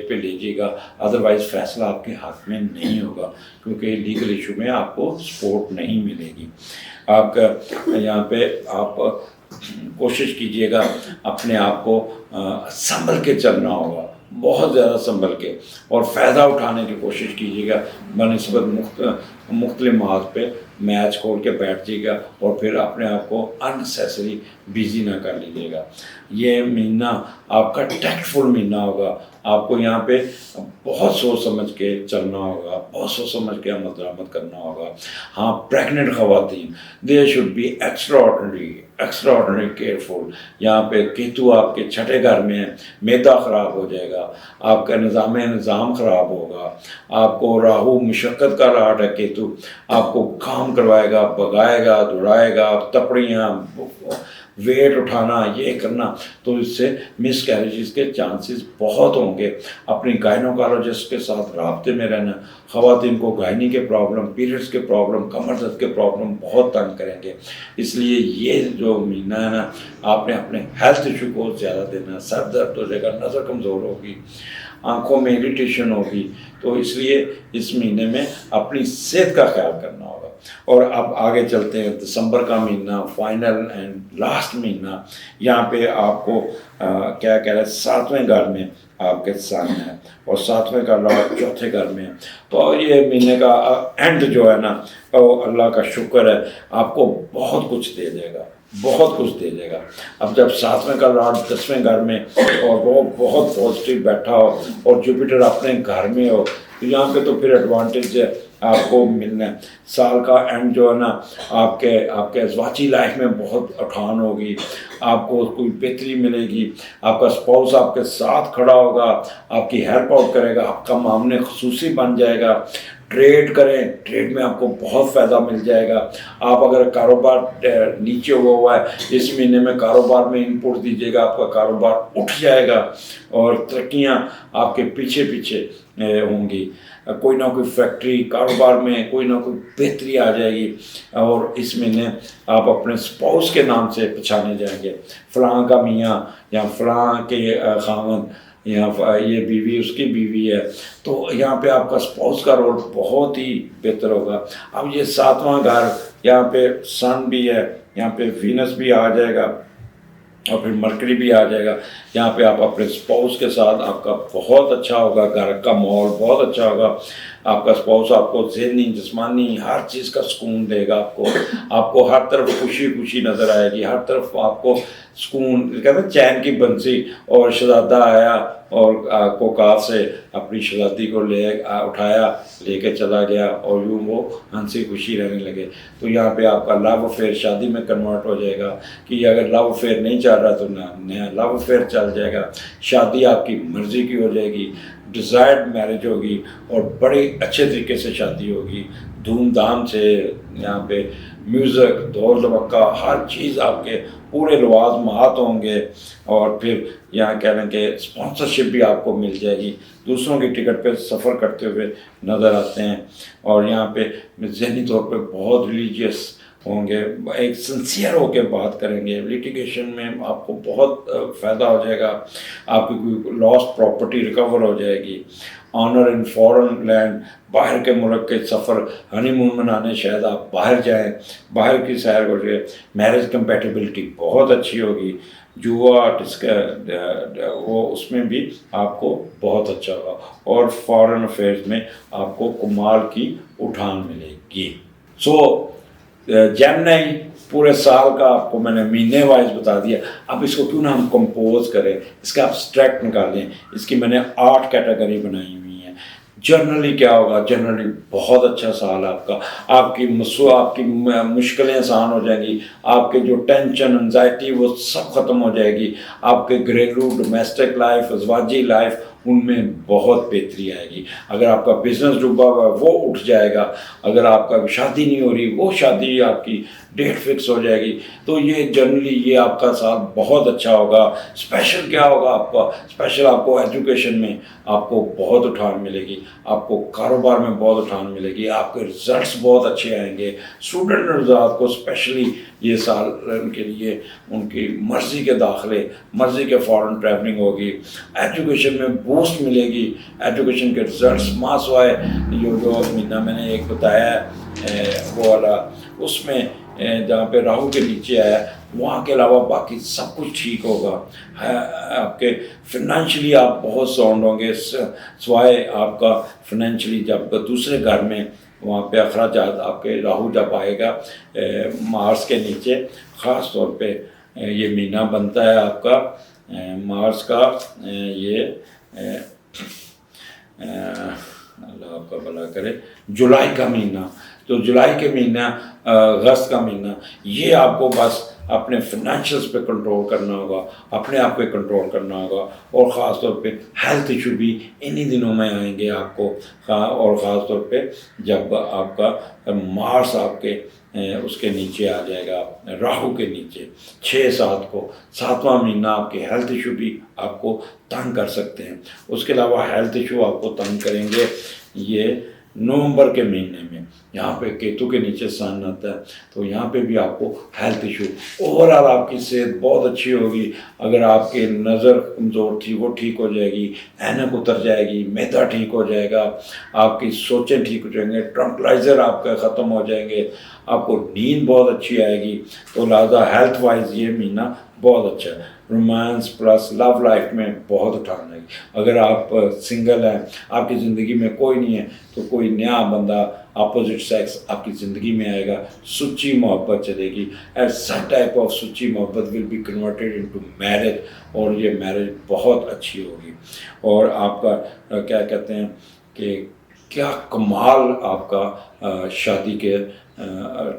پہ لیجیے گا، ادروائز فیصلہ آپ کے ہاتھ میں نہیں ہوگا کیونکہ لیگل ایشو میں آپ کو سپورٹ نہیں ملے گی. آپ کا یہاں پہ آپ کوشش کیجئے گا اپنے آپ کو سنبھل کے چلنا ہوگا، بہت زیادہ سنبھل کے، اور فائدہ اٹھانے کی کوشش کیجیے گا بنسبت مختلف محاذ پہ میچ کھول کے بیٹھ جائے گا اور پھر اپنے آپ کو انسیسری بیزی نہ کر لیجیے گا. یہ مہینہ آپ کا ٹیکٹفل مہینہ ہوگا. آپ کو یہاں پہ بہت سوچ سمجھ کے چلنا ہوگا, بہت سوچ سمجھ کے عمل درآمد کرنا ہوگا. ہاں, پریگننٹ خواتین they should be extra careful. یہاں پہ کیتو آپ کے چھٹے گھر میں ہے, معدہ خراب ہو جائے گا, آپ کا نظام خراب ہوگا. آپ کو راہو مشقت کا لاٹ ہے کیتو, آپ کو کام کروائے گا, بگائے گا, دوڑائے گا, تپڑیاں, ویٹ اٹھانا, یہ کرنا, تو اس سے مس کیریجز کے چانسز بہت ہوں گے. اپنی گائنوکالوجسٹ کے ساتھ رابطے میں رہنا. خواتین کو گائنی کے پرابلم, پیریڈس کے پرابلم, کمر درد کے پرابلم بہت تنگ کریں گے. اس لیے یہ جو مہینہ ہے نا, آپ نے اپنے ہیلتھ ایشو کو زیادہ دینا. سر درد ہو جائے گا, نظر کمزور ہوگی, آنکھوں میں اریٹیشن ہوگی. تو اس لیے اس مہینے میں اپنی صحت کا خیال کرنا ہوگا. اور اب آگے چلتے ہیں, دسمبر کا مہینہ, فائنل اینڈ لاسٹ مہینہ. یہاں پہ آپ کو کیا کہہ رہے ہیں, 7ویں گھر میں آپ کے سن ہے اور 7ویں کا لارڈ 4تھے گھر میں ہے. تو یہ مہینے کا اینڈ جو ہے نا, وہ اللہ کا شکر ہے, آپ کو بہت کچھ دے دے گا, بہت کچھ دے دے گا. اب جب 7ویں کا لارڈ 10ویں گھر میں اور وہ بہت پازیٹیو بیٹھا ہو اور جوپیٹر اپنے گھر میں ہو, تو یہاں پہ تو پھر ایڈوانٹیج ہے آپ کو ملنا ہے. سال کا اینڈ جو ہے نا, آپ کے ازواجی لائف میں بہت اٹھان ہوگی, آپ کو کوئی بہتری ملے گی. آپ کا اسپاؤس آپ کے ساتھ کھڑا ہوگا, آپ کی ہیلپ آؤٹ کرے گا, آپ کا معاملے خصوصی بن جائے گا. ٹریڈ کریں, ٹریڈ میں آپ کو بہت فائدہ مل جائے گا. آپ اگر کاروبار نیچے ہوا ہے, اس مہینے میں کاروبار میں انپٹ دیجیے گا, آپ کا کاروبار اٹھ جائے گا اور ترقیاں آپ کے پیچھے پیچھے ہوں گی. کوئی نہ کوئی فیکٹری, کاروبار میں کوئی نہ کوئی بہتری آ جائے گی. اور اس مہینے آپ اپنے اسپاؤس کے نام سے پہچانے جائیں گے, فلاں کا میاں یا فلاں کے خاوند, یا یہ بیوی اس کی بیوی ہے. تو یہاں پہ آپ کا اسپاؤس کا رول بہت ہی بہتر ہوگا. اب یہ 7واں گھر, یہاں پہ سن بھی ہے, یہاں پہ وینس بھی آ جائے گا اور پھر مرکری بھی آ جائے گا. یہاں پہ آپ اپنے اسپاؤس کے ساتھ, آپ کا بہت اچھا ہوگا, گھر کا ماحول بہت اچھا ہوگا. آپ کا اسپاؤس آپ کو ذہنی جسمانی ہر چیز کا سکون دے گا. آپ کو ہر طرف خوشی خوشی نظر آئے گی, ہر طرف آپ کو سکون, کہتے ہیں چین کی بنسی. اور شہزادہ آیا اور کوکات سے اپنی شہزادی کو اٹھایا, لے کے چلا گیا, اور یوں وہ ہنسی خوشی رہنے لگے. تو یہاں پہ آپ کا لو افیئر شادی میں کنورٹ ہو جائے گا. کہ اگر لو افیئر نہیں چل رہا تو نیا لو افیئر چل جائے گا. شادی آپ کی مرضی کی ہو جائے گی, ڈیزائرڈ میرج ہوگی, اور بڑے اچھے طریقے سے شادی ہوگی, دھوم دھام سے. یہاں پہ میوزک, دھول دھمکا, ہر چیز آپ کے پورے لوازمات ہوں گے. اور پھر یہاں کہہ لیں کہ اسپانسرشپ بھی آپ کو مل جائے گی. دوسروں کی ٹکٹ پہ سفر کرتے ہوئے نظر آتے ہیں. اور یہاں پہ ذہنی طور پہ بہت ریلیجیس ہوں گے, ایک سنسیئر ہو کے بات کریں گے. لیٹیگیشن میں آپ کو بہت فائدہ ہو جائے گا, آپ کی کوئی لاسٹ پراپرٹی ریکور ہو جائے گی. آنر ان فورن لینڈ, باہر کے ملک کے سفر, ہنی مون منانے شاید آپ باہر جائیں, باہر کی سیر ہو جائے. میرج کمپیٹیبلٹی بہت اچھی ہوگی. جوا وہ اس میں بھی آپ کو بہت اچھا ہوگا. اور فارن افیئرز میں آپ کو کمال کی اٹھان ملے گی. جیمنائی پورے سال کا آپ کو میں نے مہینے وائز بتا دیا. اب اس کو کیوں نہ ہم کمپوز کریں, اس کا ابسٹریکٹ نکالیں. اس کی میں نے 8 کیٹیگری بنائی ہوئی ہیں. جنرلی کیا ہوگا, جنرلی بہت اچھا سال آپ کا. آپ کی مشکلیں آسان ہو جائیں گی. آپ کے جو ٹینشن, انزائٹی, وہ سب ختم ہو جائے گی. آپ کے گھریلو ڈومیسٹک لائف, ازواجی لائف, ان میں بہت بہتری آئے گی. اگر آپ کا بزنس ڈوبا ہوا ہے وہ اٹھ جائے گا. اگر آپ کا شادی نہیں ہو رہی, وہ شادی آپ کی ڈیٹ فکس ہو جائے گی. تو یہ جنرلی یہ آپ کا سال بہت اچھا ہوگا. اسپیشل کیا ہوگا آپ کا, اسپیشل آپ کو ایجوکیشن میں آپ کو بہت اٹھان ملے گی, آپ کو کاروبار میں بہت اٹھان ملے گی, آپ کے رزلٹس بہت اچھے آئیں گے. اسٹوڈنٹ رزلٹ کو اسپیشلی یہ سال ان کے لیے ان کی مرضی کے داخلے, مرضی کے فارن ٹریولنگ ہوگی. ایجوکیشن میں بوسٹ ملے گی. ایجوکیشن کے رزلٹس ماس وائے جو مہینہ میں نے ایک بتایا ہے وہ والا, اس میں جہاں پہ راہو کے نیچے آیا, وہاں کے علاوہ باقی سب کچھ ٹھیک ہوگا. آپ کے فنانشلی آپ بہت ساؤنڈ ہوں گے, سوائے آپ کا فنینشلی جب دوسرے گھر میں وہاں پہ اخراجات آپ کے راہو جب آئے گا مارس کے نیچے، خاص طور پہ یہ مہینہ بنتا ہے آپ کا مارس کا، یہ اللہ آپ کا بھلا کرے، جولائی کا مہینہ، تو جولائی کے مہینہ، اگست کا مہینہ، یہ آپ کو بس اپنے فنانشلز پہ کنٹرول کرنا ہوگا، اپنے آپ پہ کنٹرول کرنا ہوگا، اور خاص طور پہ ہیلتھ ایشو بھی انہی دنوں میں آئیں گے آپ کو، اور خاص طور پہ جب آپ کا مارس آپ کے اس کے نیچے آ جائے گا، راہو کے نیچے 6-7 کو، 7واں مہینہ آپ کے ہیلتھ ایشو بھی آپ کو تنگ کر سکتے ہیں۔ اس کے علاوہ ہیلتھ ایشو آپ کو تنگ کریں گے یہ نومبر کے مہینے میں، یہاں پہ کیتو کے نیچے سن آتا ہے، تو یہاں پہ بھی آپ کو ہیلتھ ایشو، اوورآل آپ کی صحت بہت اچھی ہوگی۔ اگر آپ کی نظر کمزور تھی وہ ٹھیک ہو جائے گی، اینک اتر جائے گی، معدہ ٹھیک ہو جائے گا، آپ کی سوچیں ٹھیک ہو جائیں گے، ٹرنکلائزر آپ کا ختم ہو جائیں گے، آپ کو نیند بہت اچھی آئے گی۔ تو لہٰذا ہیلتھ وائز یہ مہینہ بہت اچھا ہے۔ رومانس پلس لو لائف میں بہت اٹھانا ہے۔ اگر آپ سنگل ہیں، آپ کی زندگی میں کوئی نہیں ہے، تو کوئی نیا بندہ اپوزٹ سیکس آپ کی زندگی میں آئے گا، سچی محبت چلے گی، اینڈ سچ ٹائپ آف سچی محبت will be converted into marriage, اور یہ میرج بہت اچھی ہوگی۔ اور آپ کا کیا کہتے ہیں کہ کیا کمال آپ کا شادی کے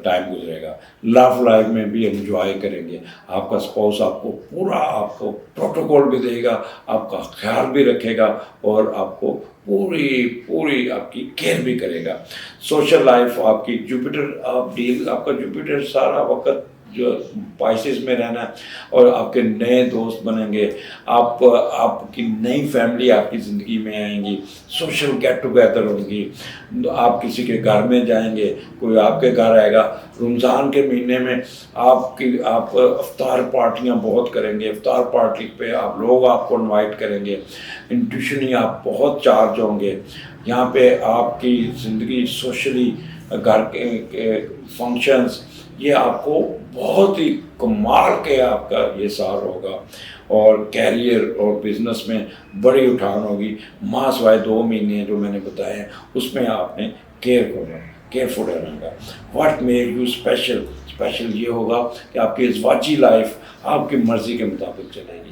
ٹائم گزرے گا، لو لائف میں بھی انجوائے کریں گے، آپ کا اسپاؤس آپ کو پورا آپ کو پروٹوکول بھی دے گا، آپ کا خیال بھی رکھے گا، اور آپ کو پوری آپ کی کیئر بھی کرے گا۔ سوشل لائف آپ کی آپ کا جوپیٹر سارا وقت جو پائسز میں رہنا ہے، اور آپ کے نئے دوست بنیں گے، آپ کی نئی فیملی آپ کی زندگی میں آئیں گی، سوشل گیٹ ٹوگیدر ہوں گی، آپ کسی کے گھر میں جائیں گے، کوئی آپ کے گھر آئے گا۔ رمضان کے مہینے میں آپ افطار پارٹیاں بہت کریں گے، افطار پارٹی پہ لوگ آپ کو انوائٹ کریں گے، انٹیوشنلی آپ بہت چارج ہوں گے۔ یہاں پہ آپ کی زندگی سوشلی، گھر کے فنکشنز، یہ آپ کو بہت ہی کمال کے آپ کا یہ سال ہوگا، اور کیریئر اور بزنس میں بڑی اٹھان ہوگی۔ ماہ سوائے 2 مہینے جو میں نے بتائے ہیں، اس میں آپ نے کیئرفل رہنا گا۔ واٹ میک یو اسپیشل یہ ہوگا کہ آپ کی ازواجی لائف آپ کی مرضی کے مطابق چلے گی۔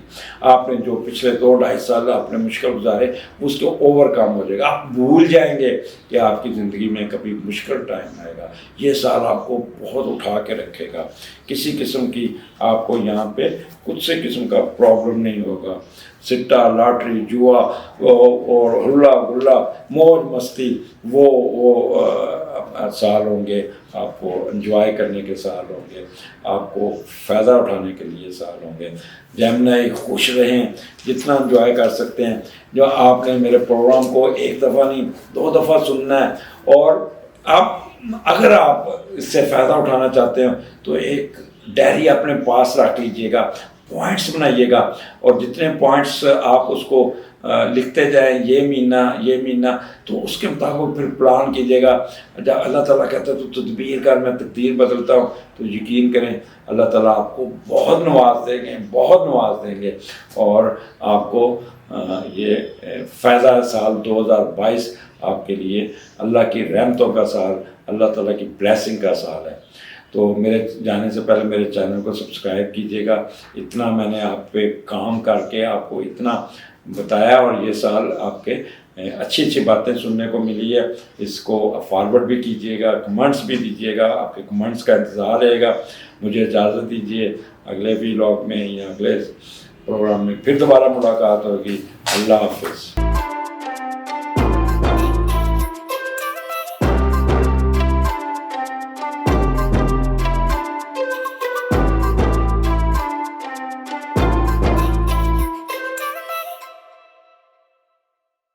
آپ نے جو پچھلے 2-2.5 سال آپ نے مشکل گزارے، اس کو اوور کم ہو جائے گا، آپ بھول جائیں گے کہ آپ کی زندگی میں کبھی مشکل ٹائم آئے گا۔ یہ سال آپ کو بہت اٹھا کے رکھے گا، کسی قسم کی آپ کو یہاں پہ کچھ سے قسم کا پرابلم نہیں ہوگا۔ سٹا، لاٹری، جوا اور ہلا گلا، موج مستی، وہ سال ہوں گے، آپ کو انجوائے کرنے کے سال ہوں گے، آپ کو فائدہ اٹھانے کے لیے سال ہوں گے۔ جیمنائی خوش رہیں، جتنا انجوائے کر سکتے ہیں۔ جو آپ نے میرے پروگرام کو 1 دفعہ نہیں 2 دفعہ سننا ہے، اور اگر آپ اس سے فائدہ اٹھانا چاہتے ہیں تو ایک ڈائری اپنے پاس رکھ لیجئے گا، پوائنٹس بنائیے گا، اور جتنے پوائنٹس آپ اس کو لکھتے جائیں یہ مہینہ، تو اس کے مطابق پھر پلان کیجیے گا۔ جب اللہ تعالیٰ کہتا ہے تو تدبیر کر، میں تقدیر بدلتا ہوں، تو یقین کریں اللہ تعالیٰ آپ کو بہت نواز دیں گے، اور آپ کو یہ فائدہ سال 2022 آپ کے لیے اللہ کی رحمتوں کا سال، اللہ تعالیٰ کی بلیسنگ کا سال ہے۔ تو میرے جانے سے پہلے میرے چینل کو سبسکرائب کیجیے گا۔ اتنا میں نے آپ پہ کام کر کے آپ کو اتنا بتایا، اور یہ سال آپ کے اچھی باتیں سننے کو ملی ہے، اس کو فارورڈ بھی کیجیے گا، کمنٹس بھی دیجیے گا، آپ کے کمنٹس کا انتظار رہے گا۔ مجھے اجازت دیجیے، اگلے ولاگ میں یا اگلے پروگرام میں پھر دوبارہ ملاقات ہوگی۔ اللہ حافظ۔